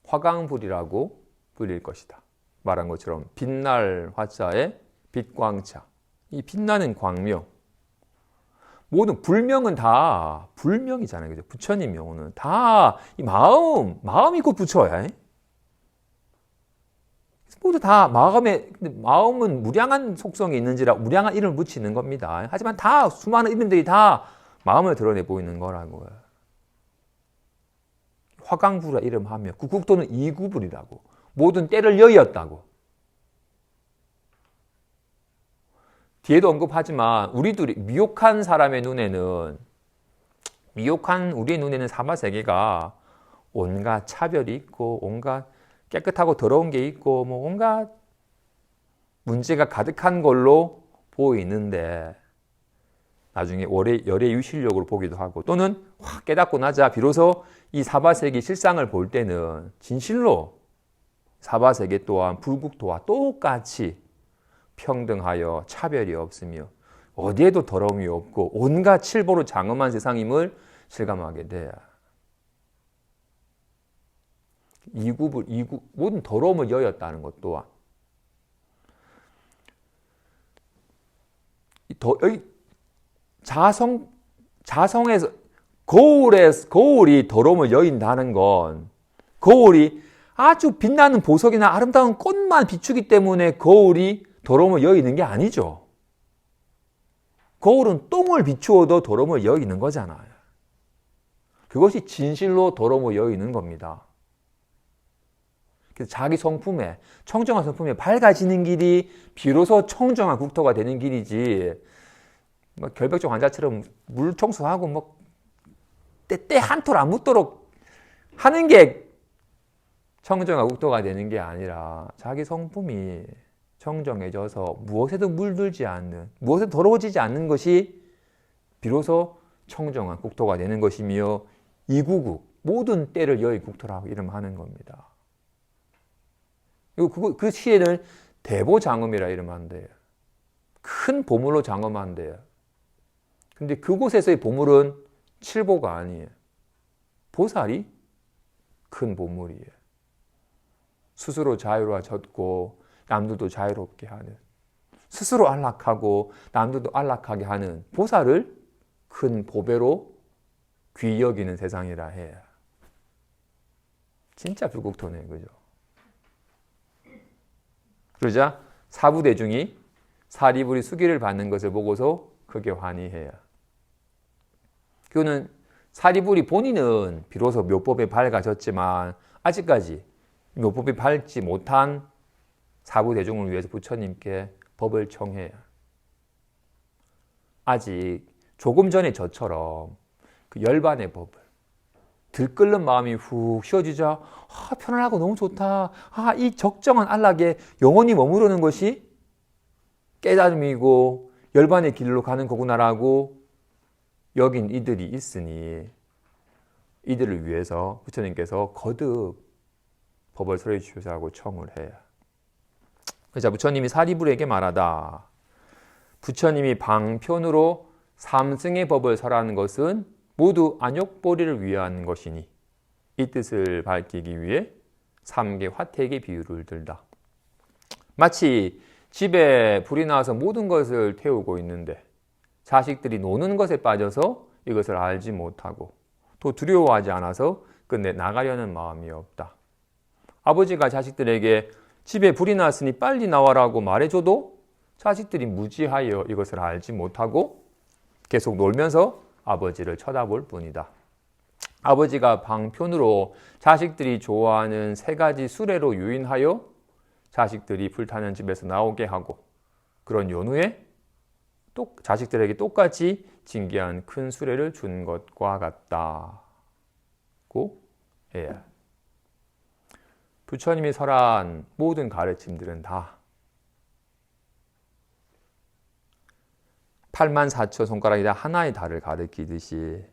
Speaker 1: 화강불이라고 불릴 것이다. 말한 것처럼 빛날 화자의 빛광차. 이 빛나는 광명. 모든 불명은 다 불명이잖아요. 그죠? 부처님 명은 다 이 마음이 곧 부처야. 모두 다 마음은 무량한 속성이 있는지라 무량한 이름을 붙이는 겁니다. 하지만 다 수많은 이름들이 다 마음을 드러내 보이는 거라고요. 화강불이라 이름하며 그 국토는 이구불이라고. 모든 때를 여의었다고. 뒤에도 언급하지만 우리들이 미혹한 사람의 눈에는 우리의 눈에는 사바세계가 온갖 차별이 있고 온갖 깨끗하고 더러운 게 있고 온갖 문제가 가득한 걸로 보이는데 나중에 열의 유실력으로 보기도 하고, 또는 확 깨닫고 나자 비로소 이 사바세계 실상을 볼 때는 진실로 사바세계 또한 불국토와 똑같이 평등하여 차별이 없으며 어디에도 더러움이 없고 온갖 칠보로 장엄한 세상임을 실감하게 돼. 모든 더러움을 여였다는 것 또한. 자성에서 거울이 더러움을 여인다는 건 거울이 아주 빛나는 보석이나 아름다운 꽃만 비추기 때문에 거울이 더러움을 여이는 게 아니죠. 거울은 똥을 비추어도 더러움을 여이는 거잖아요. 그것이 진실로 더러움을 여이는 겁니다. 그래서 자기 성품에, 청정한 성품에 밝아지는 길이 비로소 청정한 국토가 되는 길이지, 뭐 결벽증 환자처럼 물 청소하고 뭐 때 한 톨 안 묻도록 하는 게 청정한 국토가 되는 게 아니라 자기 성품이 청정해져서 무엇에도 물들지 않는, 무엇에도 더러워지지 않는 것이 비로소 청정한 국토가 되는 것이며 이구국, 모든 때를 여의 국토라고 이름하는 겁니다. 그 시에는 대보장엄이라 이름한대요. 큰 보물로 장엄한대요. 근데 그곳에서의 보물은 칠보가 아니에요. 보살이 큰 보물이에요. 스스로 자유로워졌고 남들도 자유롭게 하는, 스스로 안락하고 남들도 안락하게 하는 보살을 큰 보배로 귀히 여기는 세상이라 해요. 진짜 불국토네, 그죠? 그러자 사부대중이 사리불이 수기를 받는 것을 보고서 크게 환희해요. 그거는 사리불이 본인은 비로소 묘법에 밝아졌지만 아직까지 묘법에 밝지 못한 사부대중을 위해서 부처님께 법을 청해요. 아직 조금 전에 저처럼 그 열반의 법을 들끓는 마음이 훅 쉬어지자 편안하고 너무 좋다. 이 적정한 안락에 영원히 머무르는 것이 깨달음이고 열반의 길로 가는 거구나라고 여긴 이들이 있으니 이들을 위해서 부처님께서 거듭 법을 설해 주시자고 청을 해요. 그래서 부처님이 사리불에게 말하다. 부처님이 방편으로 삼승의 법을 설하는 것은 모두 안욕보리를 위한 것이니 이 뜻을 밝히기 위해 삼계 화택의 비유를 들다. 마치 집에 불이 나서 모든 것을 태우고 있는데 자식들이 노는 것에 빠져서 이것을 알지 못하고 또 두려워하지 않아서 끝내 나가려는 마음이 없다. 아버지가 자식들에게 집에 불이 났으니 빨리 나와라고 말해줘도 자식들이 무지하여 이것을 알지 못하고 계속 놀면서 아버지를 쳐다볼 뿐이다. 아버지가 방편으로 자식들이 좋아하는 세 가지 수레로 유인하여 자식들이 불타는 집에서 나오게 하고 그런 연후에 또 자식들에게 똑같이 진귀한 큰 수레를 준 것과 같다고 해요. 부처님이 설한 모든 가르침들은 다 84,000 손가락이다 하나의 달을 가리키듯이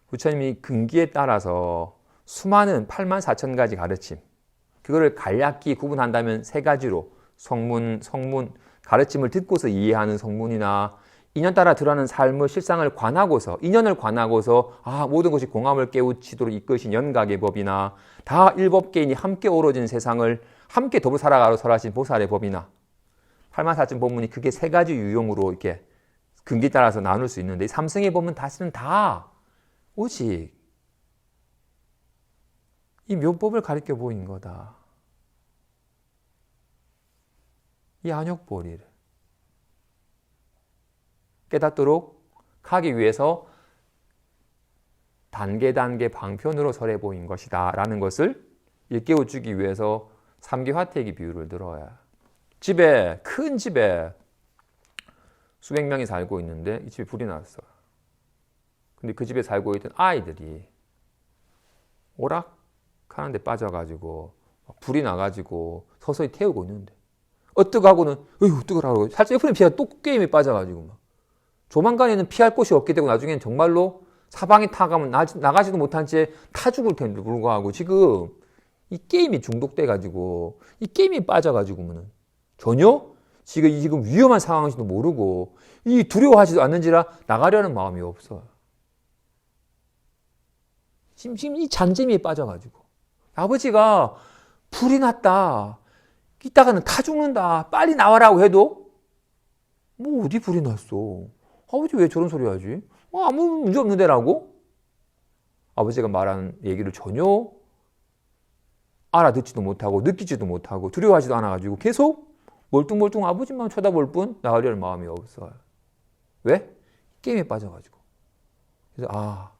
Speaker 1: 부처님이 근기에 따라서 수많은 84,000가지 가르침, 그거를 간략히 구분한다면 세 가지로 성문, 가르침을 듣고서 이해하는 성문이나 인연 따라 드러나는 삶의 실상을 관하고서, 인연을 관하고서 모든 것이 공함을 깨우치도록 이끄신 연각의 법이나 다 일법계인이 함께 어우러진 세상을 함께 더불어 살아가로 설하신 보살의 법이나 84,000 법문이 그게 세 가지 유형으로 이렇게 근기에 따라서 나눌 수 있는데 이 삼승의 법문 다시는 다 오직 이 묘법을 가르쳐 보인 거다. 이 안욕보리를 깨닫도록 하기 위해서 단계 방편으로 설해 보인 것이다 라는 것을 일깨워주기 위해서 삼계화택의 비유를 들어야. 큰 집에 수백 명이 살고 있는데 이 집에 불이 났어. 근데 그 집에 살고 있던 아이들이 오락하는 데 빠져가지고 불이 나가지고 서서히 태우고 있는데 어떡하고는 어떡하라고 살짝 옆으로 피하고 또 게임에 빠져가지고 막 조만간에는 피할 곳이 없게 되고 나중에는 정말로 사방에 타가면 나가지도 못한 채 타 죽을 텐데 불구하고 지금 이 게임이 중독돼가지고 이 게임에 빠져가지고는 전혀 지금 위험한 상황인지도 모르고 이 두려워하지도 않는지라 나가려는 마음이 없어요. 지금 이 잔재미에 빠져가지고 아버지가 불이 났다. 이따가는 타 죽는다. 빨리 나와라고 해도 뭐 어디 불이 났어. 아버지 왜 저런 소리 하지? 아무 문제 없는데라고? 아버지가 말하는 얘기를 전혀 알아듣지도 못하고 느끼지도 못하고 두려워하지도 않아가지고 계속 멀뚱멀뚱 아버지만 쳐다볼 뿐 나가려는 마음이 없어요. 왜? 게임에 빠져가지고. 그래서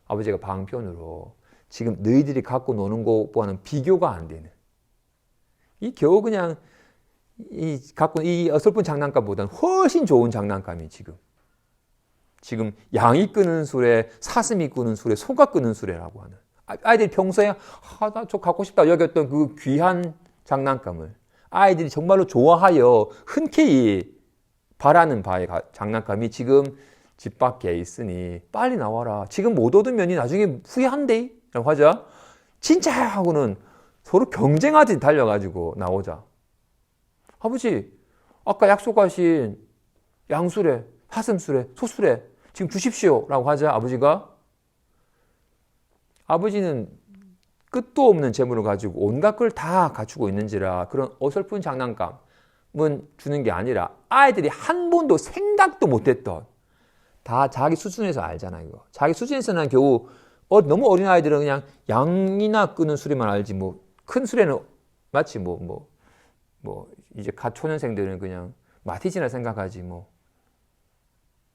Speaker 1: 아버지가 방편으로 지금 너희들이 갖고 노는 것과는 비교가 안 되는 이 겨우 그냥 이 어설픈 장난감보다는 훨씬 좋은 장난감이 지금 양이 끄는 수레, 사슴이 끄는 수레, 소가 끄는 수레라고 하는 아이들이 평소에 나 저 갖고 싶다 여겼던 그 귀한 장난감을 아이들이 정말로 좋아하여 흔쾌히 바라는 바의 장난감이 지금 집 밖에 있으니 빨리 나와라. 지금 못 얻으면 나중에 후회한대 라고 하자. 진짜 하고는 서로 경쟁하듯이 달려가지고 나오자. 아버지 아까 약속하신 양수레, 사슴수레, 소수레 지금 주십시오 라고 하자. 아버지는 끝도 없는 재물을 가지고 온갖 걸 다 갖추고 있는지라 그런 어설픈 장난감은 주는 게 아니라 아이들이 한 번도 생각도 못했던 다 자기 수준에서 알잖아요. 이거. 자기 수준에서는 겨우 너무 어린 아이들은 그냥 양이나 끄는 수레만 알지 뭐 큰 수레는 마치 뭐 이제 갓 초년생들은 그냥 마티즈나 생각하지 뭐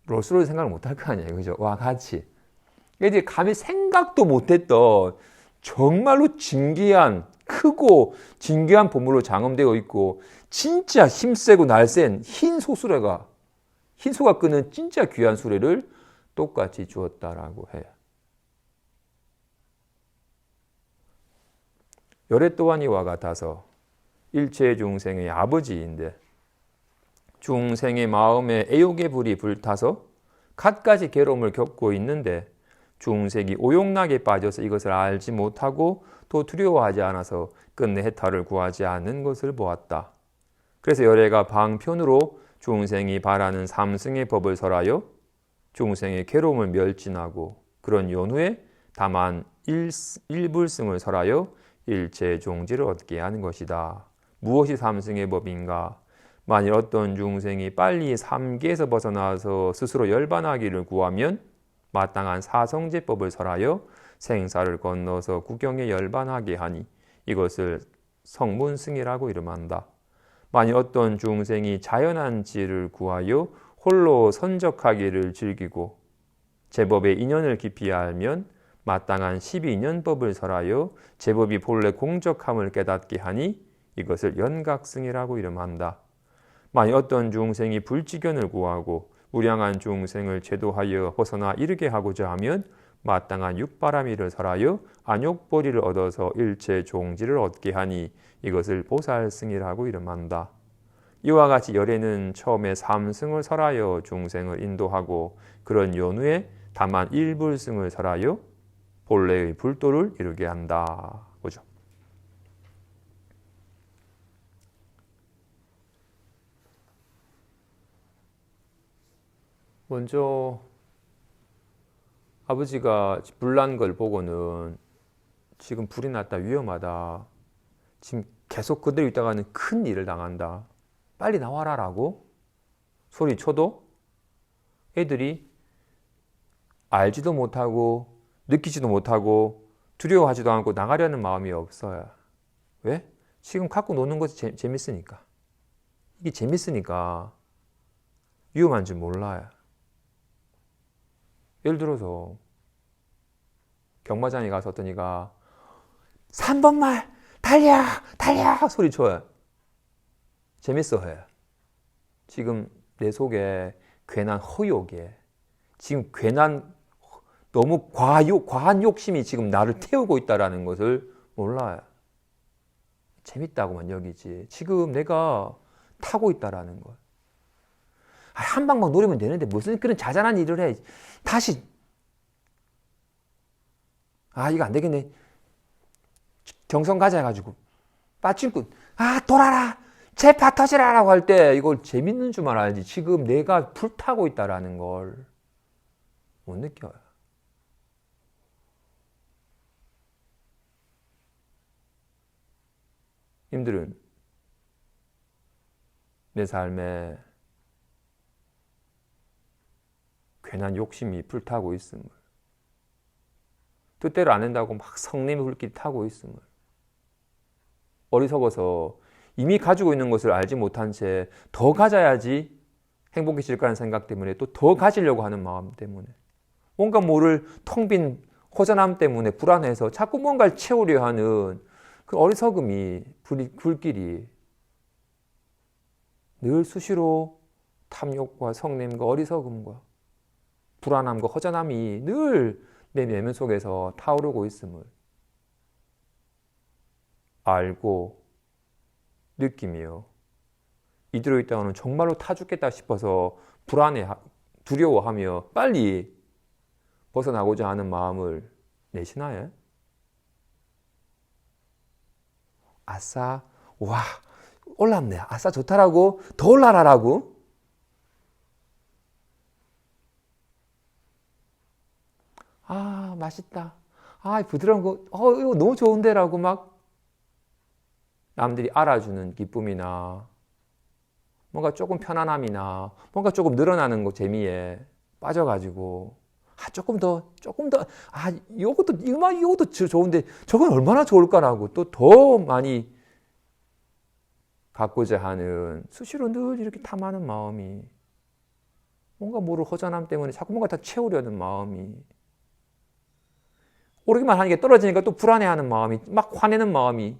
Speaker 1: 롤스로이스 생각을 못 할 거 아니에요. 그죠? 와 같이 애들이 감히 생각도 못했던 정말로 진귀한 크고 진귀한 보물로 장엄되어 있고 진짜 힘세고 날쌘 흰 소가 끄는 진짜 귀한 수레를 똑같이 주었다라고 해요. 열애 또한 이와 같아서 일체 중생의 아버지인데 중생의 마음에 애욕의 불이 불타서 갖가지 괴로움을 겪고 있는데 중생이 오용락에 빠져서 이것을 알지 못하고 또 두려워하지 않아서 끝내 해탈을 구하지 않는 것을 보았다. 그래서 열애가 방편으로 중생이 바라는 삼승의 법을 설하여 중생의 괴로움을 멸진하고 그런 연후에 다만 일불승을 설하여 일체 종지를 얻게 하는 것이다. 무엇이 삼승의 법인가? 만일 어떤 중생이 빨리 삼계에서 벗어나서 스스로 열반하기를 구하면 마땅한 사성제법을 설하여 생사를 건너서 구경에 열반하게 하니 이것을 성문승이라고 이름한다. 만일 어떤 중생이 자연한 지를 구하여 홀로 선적하기를 즐기고 제법의 인연을 깊이 알면 마땅한 12인연법을 설하여 제법이 본래 공적함을 깨닫게 하니 이것을 연각승이라고 이름한다. 만일 어떤 중생이 불지견을 구하고 무량한 중생을 제도하여 벗어나 이르게 하고자 하면 마땅한 육바라미를 설하여 안욕보리를 얻어서 일체 종지를 얻게 하니 이것을 보살승이라고 이름한다. 이와 같이 열애는 처음에 삼승을 설하여 중생을 인도하고 그런 연후에 다만 일불승을 설하여 본래의 불도를 이루게 한다. 보죠. 먼저 아버지가 불난 걸 보고는 지금 불이 났다 위험하다. 지금 계속 그대로 있다가는 큰 일을 당한다. 빨리 나와라 라고 소리쳐도 애들이 알지도 못하고 느끼지도 못하고 두려워하지도 않고 나가려는 마음이 없어요. 왜? 지금 갖고 노는 것이 재밌으니까. 이게 재밌으니까 위험한 줄 몰라요. 예를 들어서 경마장에 가서 어떤 이가 3번 말 달려 달려 소리쳐요. 재밌어해요. 지금 내 속에 괜한 허욕에 지금 괜한 너무 과한 욕심이 지금 나를 태우고 있다는 것을 몰라요. 재밌다고만 여기지 지금 내가 타고 있다라는 것.
Speaker 2: 한 방만 노리면 되는데 무슨 그런 자잘한 일을 해. 다시 이거 안 되겠네. 경성 가자 해가지고 빠친구 돌아라 재파 터지라라고 할 때 이걸 재밌는 줄만 알지 지금 내가 불타고 있다라는 걸 못 느껴요. 님들은 내 삶에 괜한 욕심이 불타고 있음을, 뜻대로 안 된다고 막 성님의 불길이 타고 있음을, 어리석어서 이미 가지고 있는 것을 알지 못한 채 더 가져야지 행복해질 거라는 생각 때문에 또 더 가지려고 하는 마음 때문에 뭔가 모를 텅 빈 허전함 때문에 불안해서 자꾸 뭔가를 채우려 하는 그 어리석음이 불길이 늘 수시로 탐욕과 성냄과 어리석음과 불안함과 허전함이 늘 내 내면 속에서 타오르고 있음을 알고 느끼며 이대로 있다가는 정말로 타 죽겠다 싶어서 불안해 두려워하며 빨리 벗어나고자 하는 마음을 내시나요? 아싸 와 올랐네 아싸 좋다라고 더 올라라라고 맛있다 부드러운 거 이거 너무 좋은데라고 막 남들이 알아주는 기쁨이나 뭔가 조금 편안함이나 뭔가 조금 늘어나는 거 재미에 빠져가지고 조금 더 이것도 좋은데 저건 얼마나 좋을까라고 또 더 많이 갖고자 하는 수시로 늘 이렇게 탐하는 마음이 뭔가 모를 허전함 때문에 자꾸 뭔가 다 채우려는 마음이 오르기만 하는 게 떨어지니까 또 불안해하는 마음이 막 화내는 마음이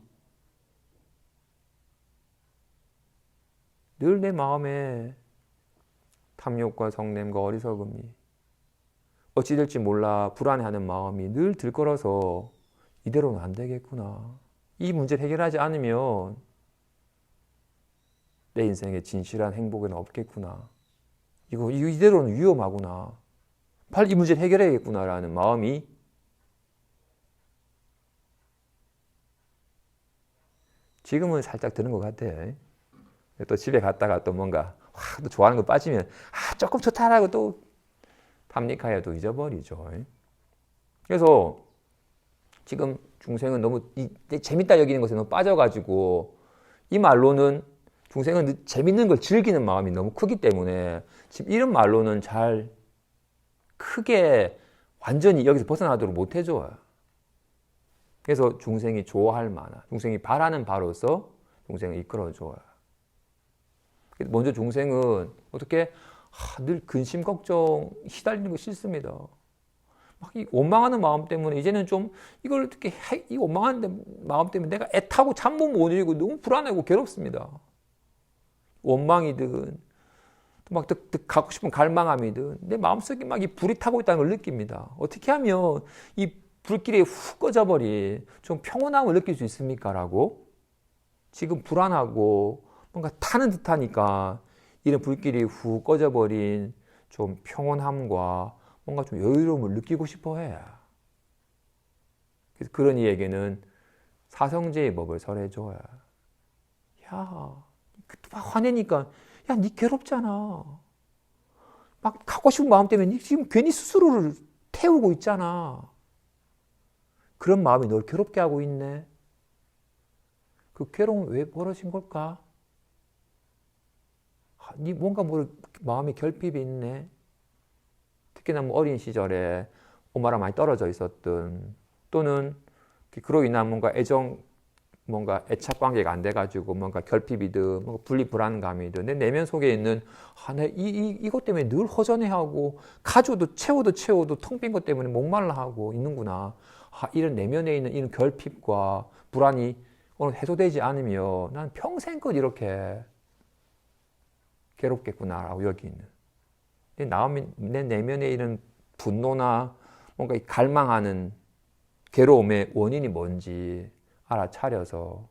Speaker 2: 늘 내 마음에 탐욕과 성냄과 어리석음이 어찌 될지 몰라 불안해하는 마음이 늘 들끓어서 이대로는 안 되겠구나. 이 문제를 해결하지 않으면 내 인생에 진실한 행복은 없겠구나. 이대로는 위험하구나. 빨리 이 문제를 해결해야겠구나라는 마음이 지금은 살짝 드는 것 같아요. 또 집에 갔다가 또 뭔가 또 좋아하는 거 빠지면 조금 좋다라고 또 탐닉하여 또 잊어버리죠. 그래서 지금 중생은 너무 재밌다 여기는 것에 너무 빠져가지고 이 말로는 중생은 재밌는 걸 즐기는 마음이 너무 크기 때문에 지금 이런 말로는 잘 크게 완전히 여기서 벗어나도록 못 해줘요. 그래서 중생이 좋아할 만한, 중생이 바라는 바로서 중생을 이끌어줘요. 먼저 중생은 어떻게 늘 근심 걱정 시달리는 거 싫습니다. 막 이 원망하는 마음 때문에 이제는 좀 이걸 어떻게 이 원망하는 마음 때문에 내가 애타고 잠 못 이루고 너무 불안하고 괴롭습니다. 원망이든 막 갖고 싶은 갈망함이든 내 마음속에 막 이 불이 타고 있다는 걸 느낍니다. 어떻게 하면 이 불길이 훅 꺼져버린 좀 평온함을 느낄 수 있습니까? 라고 지금 불안하고 뭔가 타는 듯하니까 이런 불길이 훅 꺼져버린 좀 평온함과 뭔가 좀 여유로움을 느끼고 싶어 해. 그래서 그런 이에게는 사성제의 법을 설해줘야. 막 화내니까 니 괴롭잖아. 막 갖고 싶은 마음 때문에 니 지금 괜히 스스로를 태우고 있잖아. 그런 마음이 널 괴롭게 하고 있네. 그 괴로움은 왜 벌어진 걸까? 니 뭔가 마음에 결핍이 있네. 특히나 어린 시절에 엄마랑 많이 떨어져 있었든 또는 그로 인한 뭔가 뭔가 애착 관계가 안 돼가지고 뭔가 결핍이든 뭔가 분리 불안감이든 내 내면 속에 있는 이것 때문에 늘 허전해하고 채워도 텅 빈 것 때문에 목말라하고 있는구나. 이런 내면에 있는 이런 결핍과 불안이 오늘 해소되지 않으면 난 평생껏 이렇게 괴롭겠구나라고 여기는. 내 내면에 있는 분노나 뭔가 갈망하는 괴로움의 원인이 뭔지 알아차려서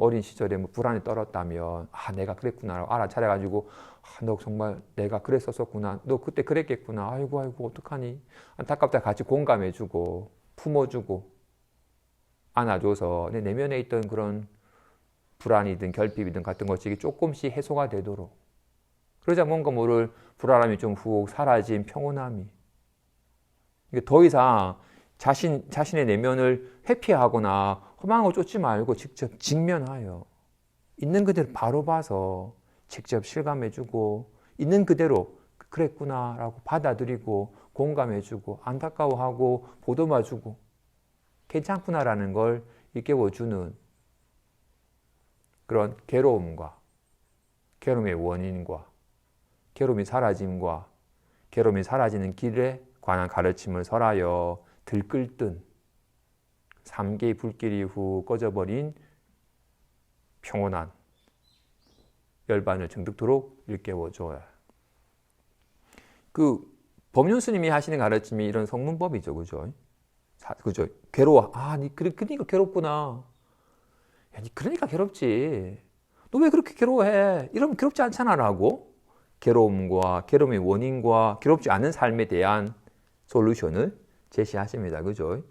Speaker 2: 어린 시절에 뭐 불안이 떨었다면 내가 그랬구나라고 알아차려가지고 너 정말 내가 그랬었구나. 너 그때 그랬겠구나. 아이고 어떡하니. 안타깝다 같이 공감해주고 품어주고 안아줘서 내 내면에 있던 그런 불안이든 결핍이든 같은 것이 조금씩 해소가 되도록 그러자 뭔가 모를 불안함이 좀 훅 사라진 평온함이 더 이상 자신의 내면을 회피하거나 허망하고 쫓지 말고 직접 직면하여 있는 그대로 바로 봐서 직접 실감해주고 있는 그대로 그랬구나라고 받아들이고 공감해주고 안타까워하고 보듬어주고 괜찮구나라는 걸 일깨워주는 그런 괴로움과 괴로움의 원인과 괴로움이 사라짐과 괴로움이 사라지는 길에 관한 가르침을 설하여 들끓던 3개의 불길이 후 꺼져버린 평온한 열반을 정득토록 일깨워줘야. 그 법륜 스님이 하시는 가르침이 이런 성문법이죠, 그죠? 그죠? 괴로워. 그러니까 괴롭구나. 야, 그러니까 괴롭지. 너 왜 그렇게 괴로워해? 이러면 괴롭지 않잖아라고 괴로움과 괴로움의 원인과 괴롭지 않은 삶에 대한 솔루션을 제시하십니다, 그죠?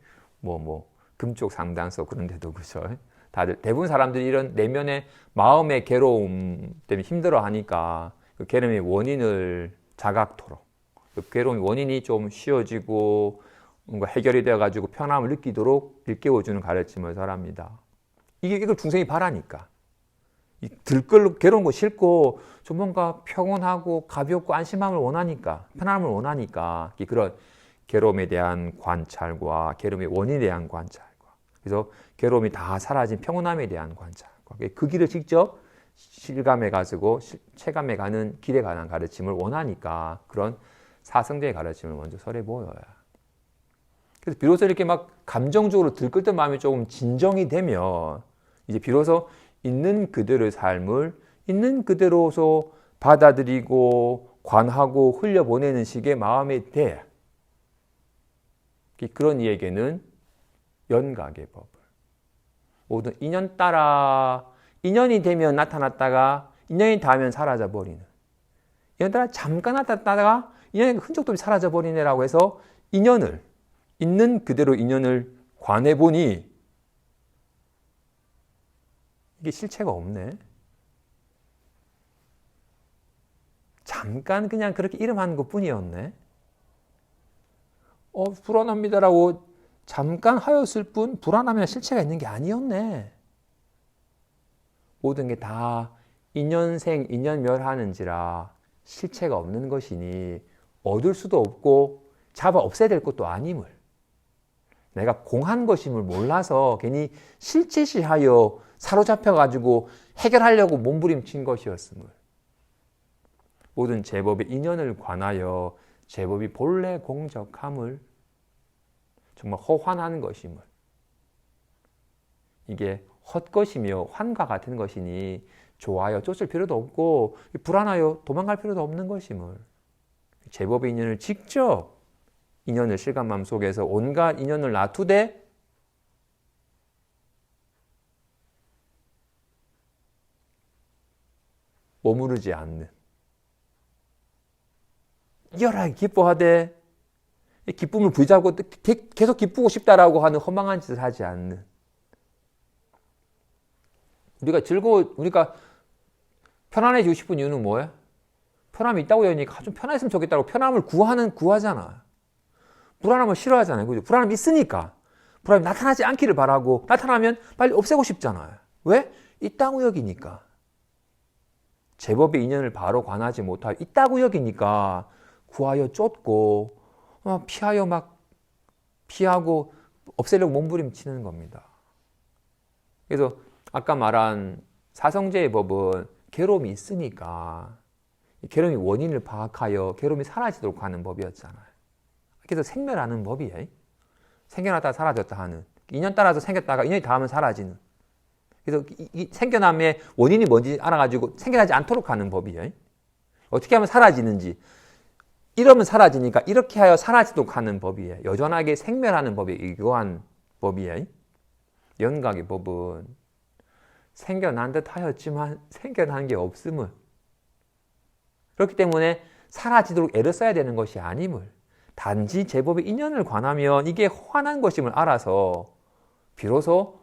Speaker 2: 금쪽 상담소 그런 데도 그죠? 다들 대부분 사람들이 이런 내면의 마음의 괴로움 때문에 힘들어하니까 그 괴로움의 원인을 자각토록 그 괴로움의 원인이 좀 쉬워지고 뭔가 해결이 되어가지고 편함을 느끼도록 일깨워주는 가르침을 설합니다. 이걸 중생이 바라니까. 괴로운 거 싫고 좀 뭔가 평온하고 가볍고 안심함을 원하니까 편함을 원하니까 그런 괴로움에 대한 관찰과 괴로움의 원인에 대한 관찰과 그래서 괴로움이 다 사라진 평온함에 대한 관찰과 그 길을 직접 실감해가지고 체감해 가는 길에 관한 가르침을 원하니까 그런 사성제의 가르침을 먼저 설해 보여요. 그래서 비로소 이렇게 막 감정적으로 들끓던 마음이 조금 진정이 되면 이제 비로소 있는 그대로의 삶을 있는 그대로서 받아들이고 관하고 흘려보내는 식의 마음이 돼. 그런 이에게는 연각의 법을 모든 인연 따라 인연이 되면 나타났다가 인연이 닿으면 사라져버리는 인연 따라 잠깐 나타났다가 인연의 흔적도 사라져버리네라고 해서 인연을 있는 그대로 인연을 관해보니 이게 실체가 없네. 잠깐 그냥 그렇게 이름하는 것뿐이었네. 불안합니다라고 잠깐 하였을 뿐 불안하면 실체가 있는 게 아니었네. 모든 게 다 인연생 인연멸하는지라 실체가 없는 것이니 얻을 수도 없고 잡아 없애야 될 것도 아님을 내가 공한 것임을 몰라서 괜히 실체시하여 사로잡혀가지고 해결하려고 몸부림친 것이었음을 모든 제법의 인연을 관하여 제법이 본래 공적함을 정말 허환하는 것임을 이게 헛것이며 환과 같은 것이니 좋아요 쫓을 필요도 없고 불안하여 도망갈 필요도 없는 것임을 제법의 인연을 직접 인연을 실감함 속에서 온갖 인연을 놔두되 머무르지 않는 열하게 기뻐하되 기쁨을 부여잡고 계속 기쁘고 싶다라고 하는 허망한 짓을 하지 않는 우리가 편안해지고 싶은 이유는 뭐예요? 편함이 있다고 하니까 좀 편했으면 좋겠다고 편함을 구하잖아. 불안함을 싫어하잖아요. 그죠? 불안함이 있으니까 불안함이 나타나지 않기를 바라고 나타나면 빨리 없애고 싶잖아요. 왜? 있다고 여기니까. 제법의 인연을 바로 관하지 못하고 있다고 여기니까 구하여 쫓고 피하고 없애려고 몸부림치는 겁니다. 그래서 아까 말한 사성제의 법은 괴로움이 있으니까 괴로움의 원인을 파악하여 괴로움이 사라지도록 하는 법이었잖아요. 그래서 생멸하는 법이에요. 생겨났다가 사라졌다 하는 인연 따라서 생겼다가 인연이 닿으면 사라지는 그래서 이 생겨남의 원인이 뭔지 알아가지고 생겨나지 않도록 하는 법이에요. 어떻게 하면 사라지는지 이러면 사라지니까 이렇게 하여 사라지도록 하는 법이에요. 여전하게 생멸하는 법이 이거한 법이에요. 연각의 법은 생겨난 듯 하였지만 생겨난 게 없음을. 그렇기 때문에 사라지도록 애를 써야 되는 것이 아님을. 단지 제법의 인연을 관하면 이게 허한한 것임을 알아서 비로소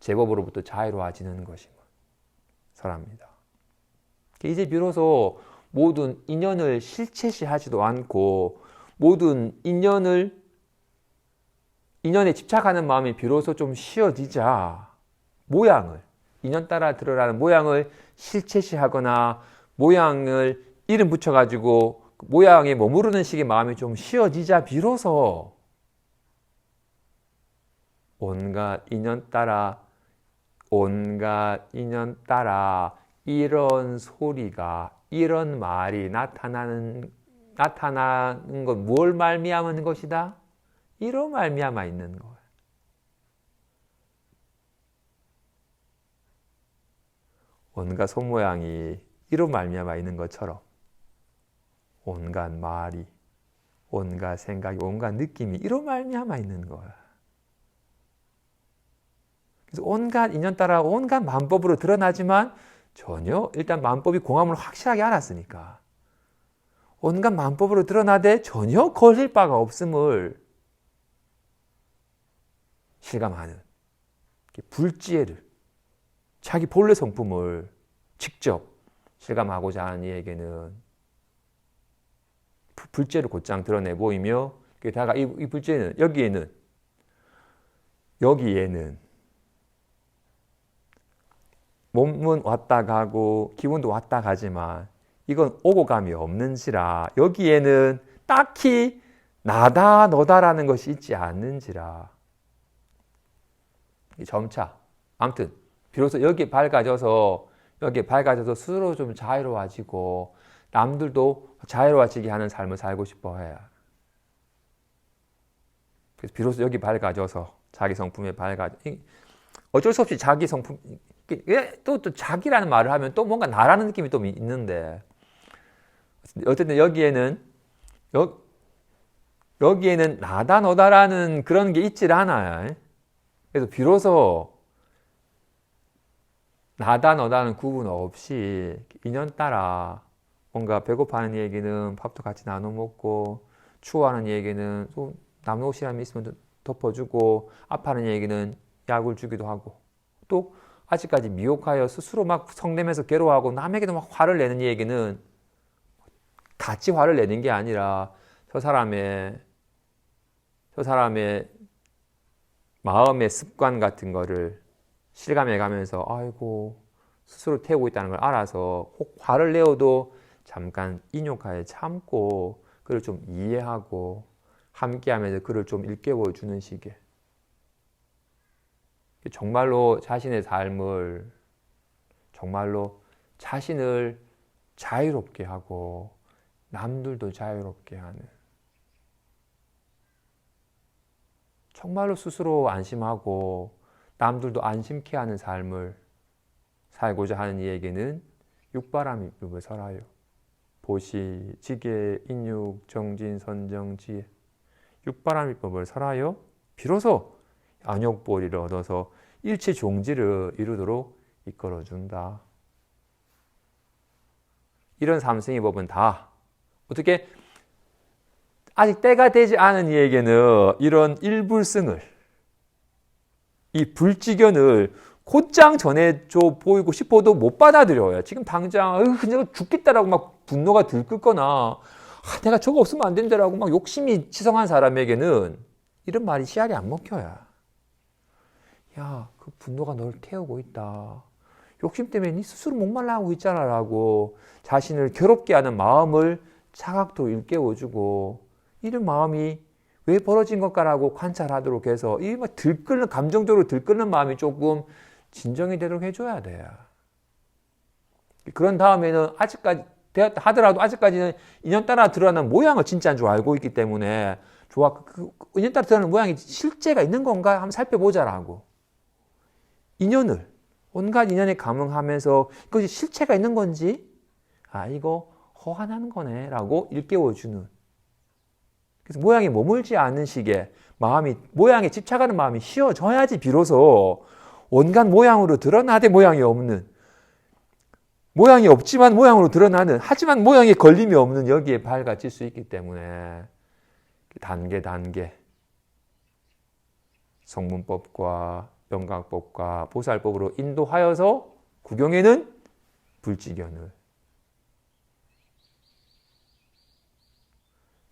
Speaker 2: 제법으로부터 자유로워지는 것임을 설합니다. 이제 비로소 모든 인연을 실체시하지도 않고 모든 인연에 집착하는 마음이 비로소 좀 쉬어지자 모양을, 인연 따라 들어라는 모양을 실체시하거나 모양을 이름 붙여가지고 모양에 머무르는 식의 마음이 좀 쉬어지자 비로소 온갖 인연 따라 이런 소리가, 이런 말이 나타나는 건 뭘 말미암은 것이다? 이로 말미암아 있는 거예요. 온갖 손모양이 이로 말미암아 있는 것처럼 온갖 말이, 온갖 생각이, 온갖 느낌이 이로 말미암아 있는 거야. 그래서 온갖 인연 따라 온갖 만법으로 드러나지만 전혀 일단 만법이 공함을 확실하게 알았으니까 온갖 만법으로 드러나되 전혀 걸릴 바가 없음을 실감하는 불지혜를, 자기 본래 성품을 직접 실감하고자 하는 이에게는 불지혜를 곧장 드러내 보이며 게다가 이 불지혜는 여기에는 몸은 왔다 가고 기분도 왔다 가지만 이건 오고 감이 없는지라 여기에는 딱히 나다 너다라는 것이 있지 않는지라. 점차 아무튼 비로소 여기에 밝아져서 스스로 좀 자유로워지고 남들도 자유로워지게 하는 삶을 살고 싶어 해요. 그래서 비로소 여기 밝아져서 자기 성품에 어쩔 수 없이 자기 성품, 또 자기라는 말을 하면 또 뭔가 나라는 느낌이 또 있는데 어쨌든 여기에는 나다 너다라는 그런 게 있질 않아요. 그래서 비로소 나다 너다는 구분 없이 인연 따라 뭔가 배고파하는 얘기는 밥도 같이 나눠 먹고 추워하는 얘기는 또 남는 옷이라면 있으면 덮어주고 아파하는 얘기는 약을 주기도 하고 또 아직까지 미혹하여 스스로 막 성내면서 괴로워하고 남에게도 막 화를 내는 얘기는 같이 화를 내는 게 아니라 저 사람의 마음의 습관 같은 거를 실감해 가면서 아이고 스스로 태우고 있다는 걸 알아서 혹 화를 내어도 잠깐 인욕하에 참고 그를 좀 이해하고 함께하면서 그를 좀 일깨워 주는 식의 정말로 자신의 삶을 정말로 자신을 자유롭게 하고 남들도 자유롭게 하는 정말로 스스로 안심하고 남들도 안심케 하는 삶을 살고자 하는 이에게는 육바람이 법을 설하여 보시, 지계, 인육, 정진, 선정, 지혜 육바람이 법을 설하여 비로소 안욕보리를 얻어서 일체 종지를 이루도록 이끌어준다. 이런 삼승의 법은 다 어떻게 아직 때가 되지 않은 이에게는 이런 일불승을 이 불지견을 곧장 전해줘 보이고 싶어도 못 받아들여요. 지금 당장 내가 죽겠다라고 막 분노가 들끓거나 내가 저거 없으면 안 된다라고 막 욕심이 치성한 사람에게는 이런 말이 씨알이 안 먹혀요. 야, 그 분노가 널 태우고 있다. 욕심 때문에 네 스스로 목말라 하고 있잖아 라고 자신을 괴롭게 하는 마음을 차각도 일깨워주고 이런 마음이 왜 벌어진 것까라고 관찰하도록 해서 이 막 들끓는 감정적으로 들끓는 마음이 조금 진정이 되도록 해줘야 돼요. 그런 다음에는 아직까지 되었다 하더라도 아직까지는 인연 따라 드러나는 모양을 진짜인 줄 알고 있기 때문에 그 인연 따라 드러나는 모양이 실제가 있는 건가 한번 살펴보자라고 인연을 온갖 인연에 감응하면서 그것이 실체가 있는 건지 이거 허한하는 거네 라고 일깨워주는 그래서 모양에 머물지 않는 식의 모양에 집착하는 마음이 쉬어져야지 비로소 온갖 모양으로 드러나되 모양이 없는, 모양이 없지만 모양으로 드러나는, 하지만 모양에 걸림이 없는 여기에 밝아질 수 있기 때문에 단계 성문법과 영각법과 보살법으로 인도하여서 구경에는 불지견을.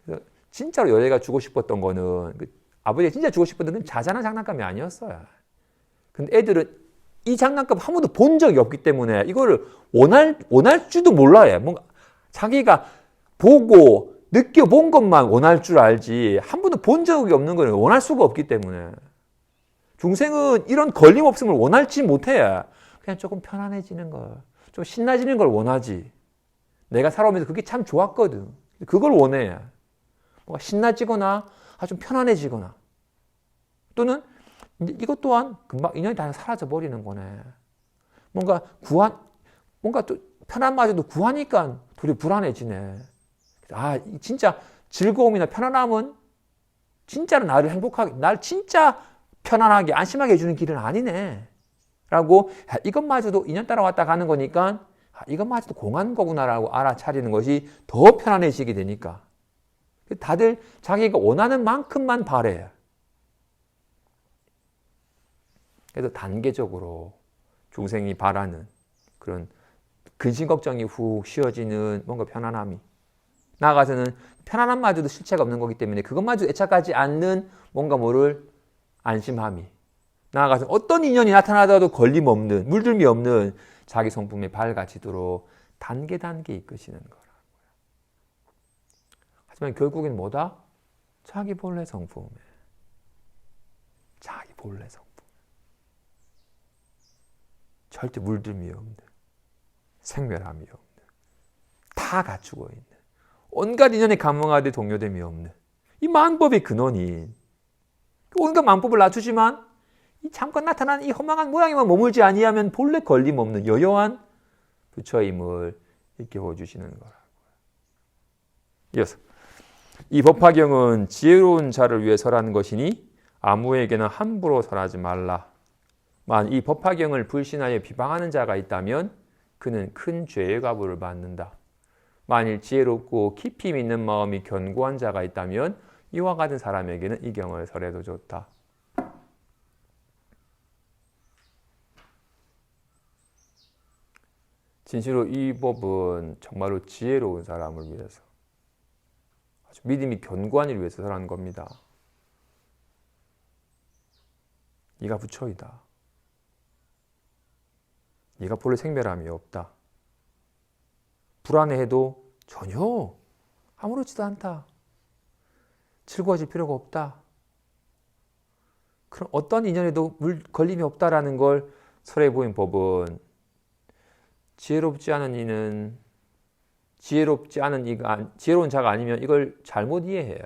Speaker 2: 그래서 진짜로 여자가 주고 싶었던 거는, 아버지가 진짜 주고 싶었던 건 자잘한 장난감이 아니었어요. 근데 애들은 이 장난감 한 번도 본 적이 없기 때문에 이거를 원할 줄도 몰라요. 뭔가 자기가 보고 느껴본 것만 원할 줄 알지 한 번도 본 적이 없는 걸 원할 수가 없기 때문에 중생은 이런 걸림 없음을 원할지 못해. 그냥 조금 편안해지는 걸, 좀 신나지는 걸 원하지. 내가 살아오면서 그게 참 좋았거든. 그걸 원해. 뭔가 신나지거나 좀 편안해지거나, 또는 이것 또한 금방 인연이 다 사라져 버리는 거네. 뭔가 또 편안마저도 구하니까 둘이 불안해지네. 진짜 즐거움이나 편안함은 진짜로 나를 행복하게, 날 진짜 편안하게 안심하게 해주는 길은 아니네 라고, 이것마저도 인연 따라왔다 가는 거니까 이것마저도 공한 거구나라고 알아차리는 것이 더 편안해지게 되니까 다들 자기가 원하는 만큼만 바래. 그래서 단계적으로 중생이 바라는 그런 근심 걱정이 훅 쉬어지는 뭔가 편안함이, 나아가서는 편안함마저도 실체가 없는 거기 때문에 그것마저 애착하지 않는 뭔가 모를 안심함이, 나아가서 어떤 인연이 나타나더라도 걸림없는, 물들미 없는 자기 성품에 밝아지도록 단계 이끄시는 거라고요. 하지만 결국엔 뭐다? 자기 본래 성품에, 자기 본래 성품, 절대 물들미 없는, 생멸함이 없는, 다 갖추고 있는, 온갖 인연에 감흥하되 동요됨이 없는 이 만법의 근원인, 온갖 만법을 낮추지만 이 잠깐 나타난 이 허망한 모양에만 머물지 아니하면 본래 걸림 없는 여여한 부처임을 일깨워 주시는 거라고요. 이어서 이 법화경은 지혜로운 자를 위해 설하는 것이니 아무에게나 함부로 설하지 말라. 만 이 법화경을 불신하여 비방하는 자가 있다면 그는 큰 죄의 과보를 받는다. 만일 지혜롭고 깊이 믿는 마음이 견고한 자가 있다면 이와 같은 사람에게는 이 경을 설해도 좋다. 진실로 이 법은 정말로 지혜로운 사람을 위해서, 아주 믿음이 견고한 이를 위해서 설하는 겁니다. 네가 부처이다. 네가 본래 생멸함이 없다. 불안해해도 전혀 아무렇지도 않다. 즐거워질 필요가 없다. 그럼 어떤 인연에도 걸림이 없다라는 걸 설해 보인 법은, 지혜롭지 않은 이는, 지혜로운 자가 아니면 이걸 잘못 이해해요.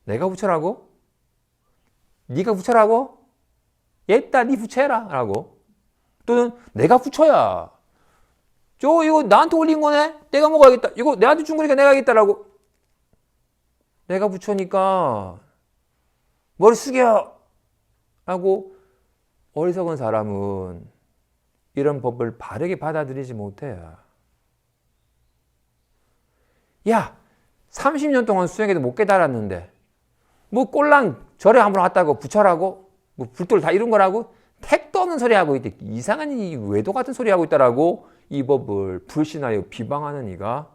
Speaker 2: 내가 부처라고? 네가 부처라고? 얘다 네 부처해라 라고. 또는 내가 부처야. 이거 나한테 올린 거네? 내가 먹어야겠다. 이거 내한테 준 거니까 내가 하겠다라고. 내가 부처니까 머리 숙여! 라고 어리석은 사람은 이런 법을 바르게 받아들이지 못해요. 야, 30년 동안 수행해도 못 깨달았는데 뭐 꼴랑 절에 한번 왔다고 부처라고? 뭐 불돌 다 이룬 거라고? 택도 없는 소리 하고 있대. 이상한 이 외도 같은 소리 하고 있다라고 이 법을 불신하여 비방하는 이가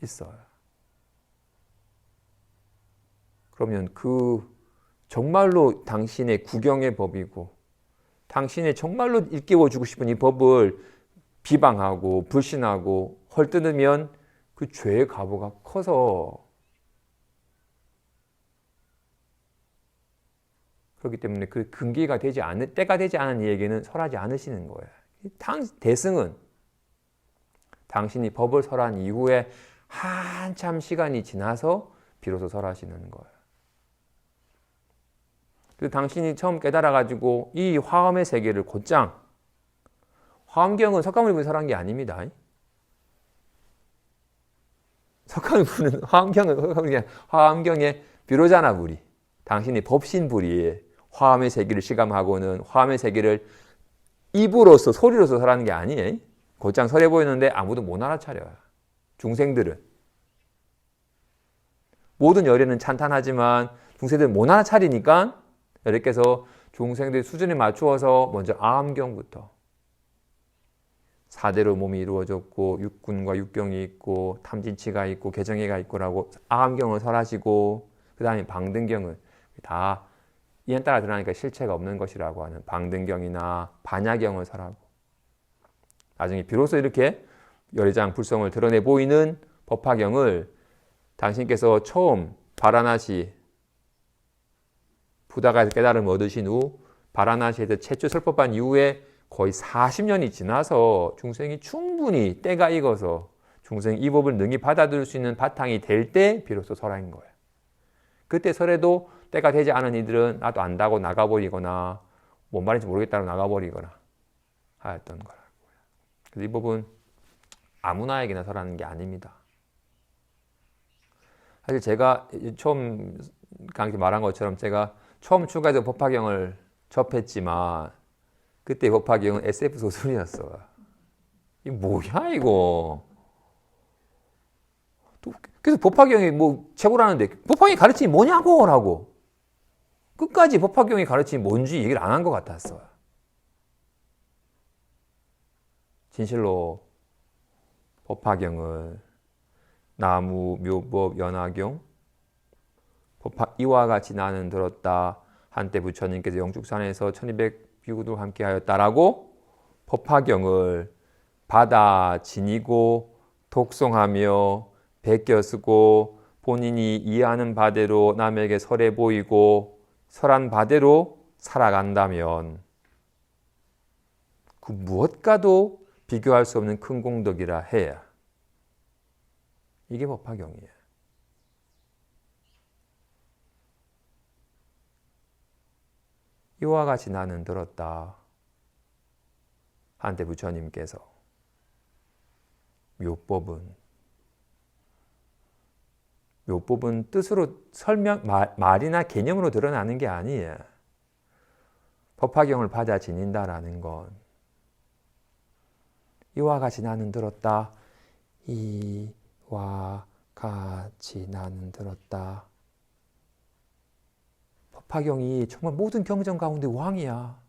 Speaker 2: 있어요. 그러면 정말로 당신의 구경의 법이고 당신의 정말로 일깨워주고 싶은 이 법을 비방하고 불신하고 헐뜯으면 그 죄의 과보가 커서, 그렇기 때문에 그 근기가 되지 않은, 때가 되지 않은 이에게는 설하지 않으시는 거예요. 대승은 당신이 법을 설한 이후에 한참 시간이 지나서 비로소 설하시는 거예요. 그래서 당신이 처음 깨달아가지고 이 화엄의 세계를 곧장, 화엄경은 석가모니분이 설한 게 아닙니다. 석가모니분은 화엄경의 비로자나불이, 당신이 법신불이 화엄의 세계를 실감하고는 화엄의 세계를 입으로서 소리로서 설하는 게 아니에요. 곧장 설해 보이는데 아무도 못 알아차려요. 중생들은. 모든 열애는 찬탄하지만 중생들은 못 알아차리니까 여러께서 중생들 수준에 맞추어서 먼저 아함경부터 4대로 몸이 이루어졌고 육군과 육경이 있고 탐진치가 있고 개정해가 있고라고 아함경을 설하시고 그 다음에 방등경을 다 이엔 따라 드러나니까 실체가 없는 것이라고 하는 방등경이나 반야경을 설하고 나중에 비로소 이렇게 열애장 불성을 드러내 보이는 법화경을 당신께서 처음 바라나시 부다가에서 깨달음을 얻으신 후 바라나시에서 최초 설법한 이후에 거의 40년이 지나서 중생이 충분히 때가 익어서 중생이 이 법을 능히 받아들일 수 있는 바탕이 될 때 비로소 설화인 거예요. 그때 설에도 때가 되지 않은 이들은 나도 안다고 나가버리거나 뭔 말인지 모르겠다고 나가버리거나 하였던 거라고요. 그래서 이 법은 아무나에게나 설하는 게 아닙니다. 사실 제가 처음 강의 말한 것처럼 제가 처음 출가해서 법화경을 접했지만 그때 법화경은 SF 소설이었어. 이 뭐야 이거. 그래서 법화경이 뭐 최고라는데 법화경이 가르침이 뭐냐고 라고. 끝까지 법화경이 가르침이 뭔지 얘기를 안 한 것 같았어. 진실로 법화경을 나무, 묘법, 연화경, 이와 같이 나는 들었다. 한때 부처님께서 영축산에서 1200비구도 함께 하였다라고 법화경을 받아 지니고 독송하며 베껴 쓰고 본인이 이해하는 바대로 남에게 설해 보이고 설한 바대로 살아간다면 그 무엇과도 비교할 수 없는 큰 공덕이라 해야. 이게 법화경이에요. 이와 같이 나는 들었다. 한때 부처님께서 묘법은 뜻으로 말이나 개념으로 드러나는 게 아니에요. 법화경을 받아 지닌다라는 건 이와 같이 나는 들었다. 이와 같이 나는 들었다. 법화경이 정말 모든 경전 가운데 왕이야.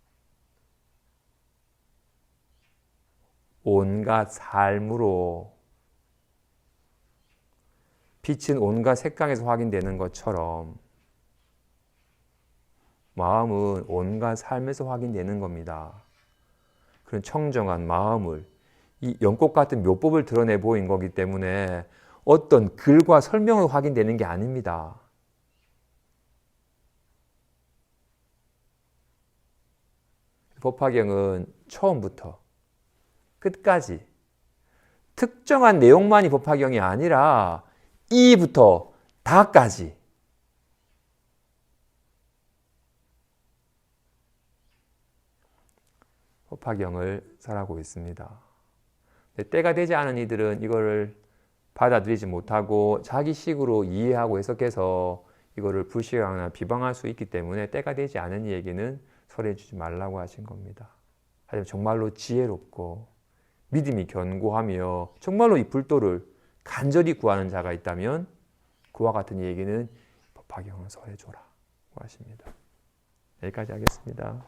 Speaker 2: 온갖 삶으로 빛은 온갖 색강에서 확인되는 것처럼 마음은 온갖 삶에서 확인되는 겁니다. 그런 청정한 마음을 이 연꽃 같은 묘법을 드러내 보인 거기 때문에 어떤 글과 설명으로 확인되는 게 아닙니다. 법화경은 처음부터 끝까지 특정한 내용만이 법화경이 아니라 이부터 다까지 법화경을 설하고 있습니다. 때가 되지 않은 이들은 이거를 받아들이지 못하고 자기식으로 이해하고 해석해서 이거를 불신하거나 비방할 수 있기 때문에 때가 되지 않은 이에게는 설해주지 말라고 하신 겁니다. 하지만 정말로 지혜롭고 믿음이 견고하며 정말로 이 불도를 간절히 구하는 자가 있다면 그와 같은 이에게는 법화경을 설해줘라 하십니다. 여기까지 하겠습니다.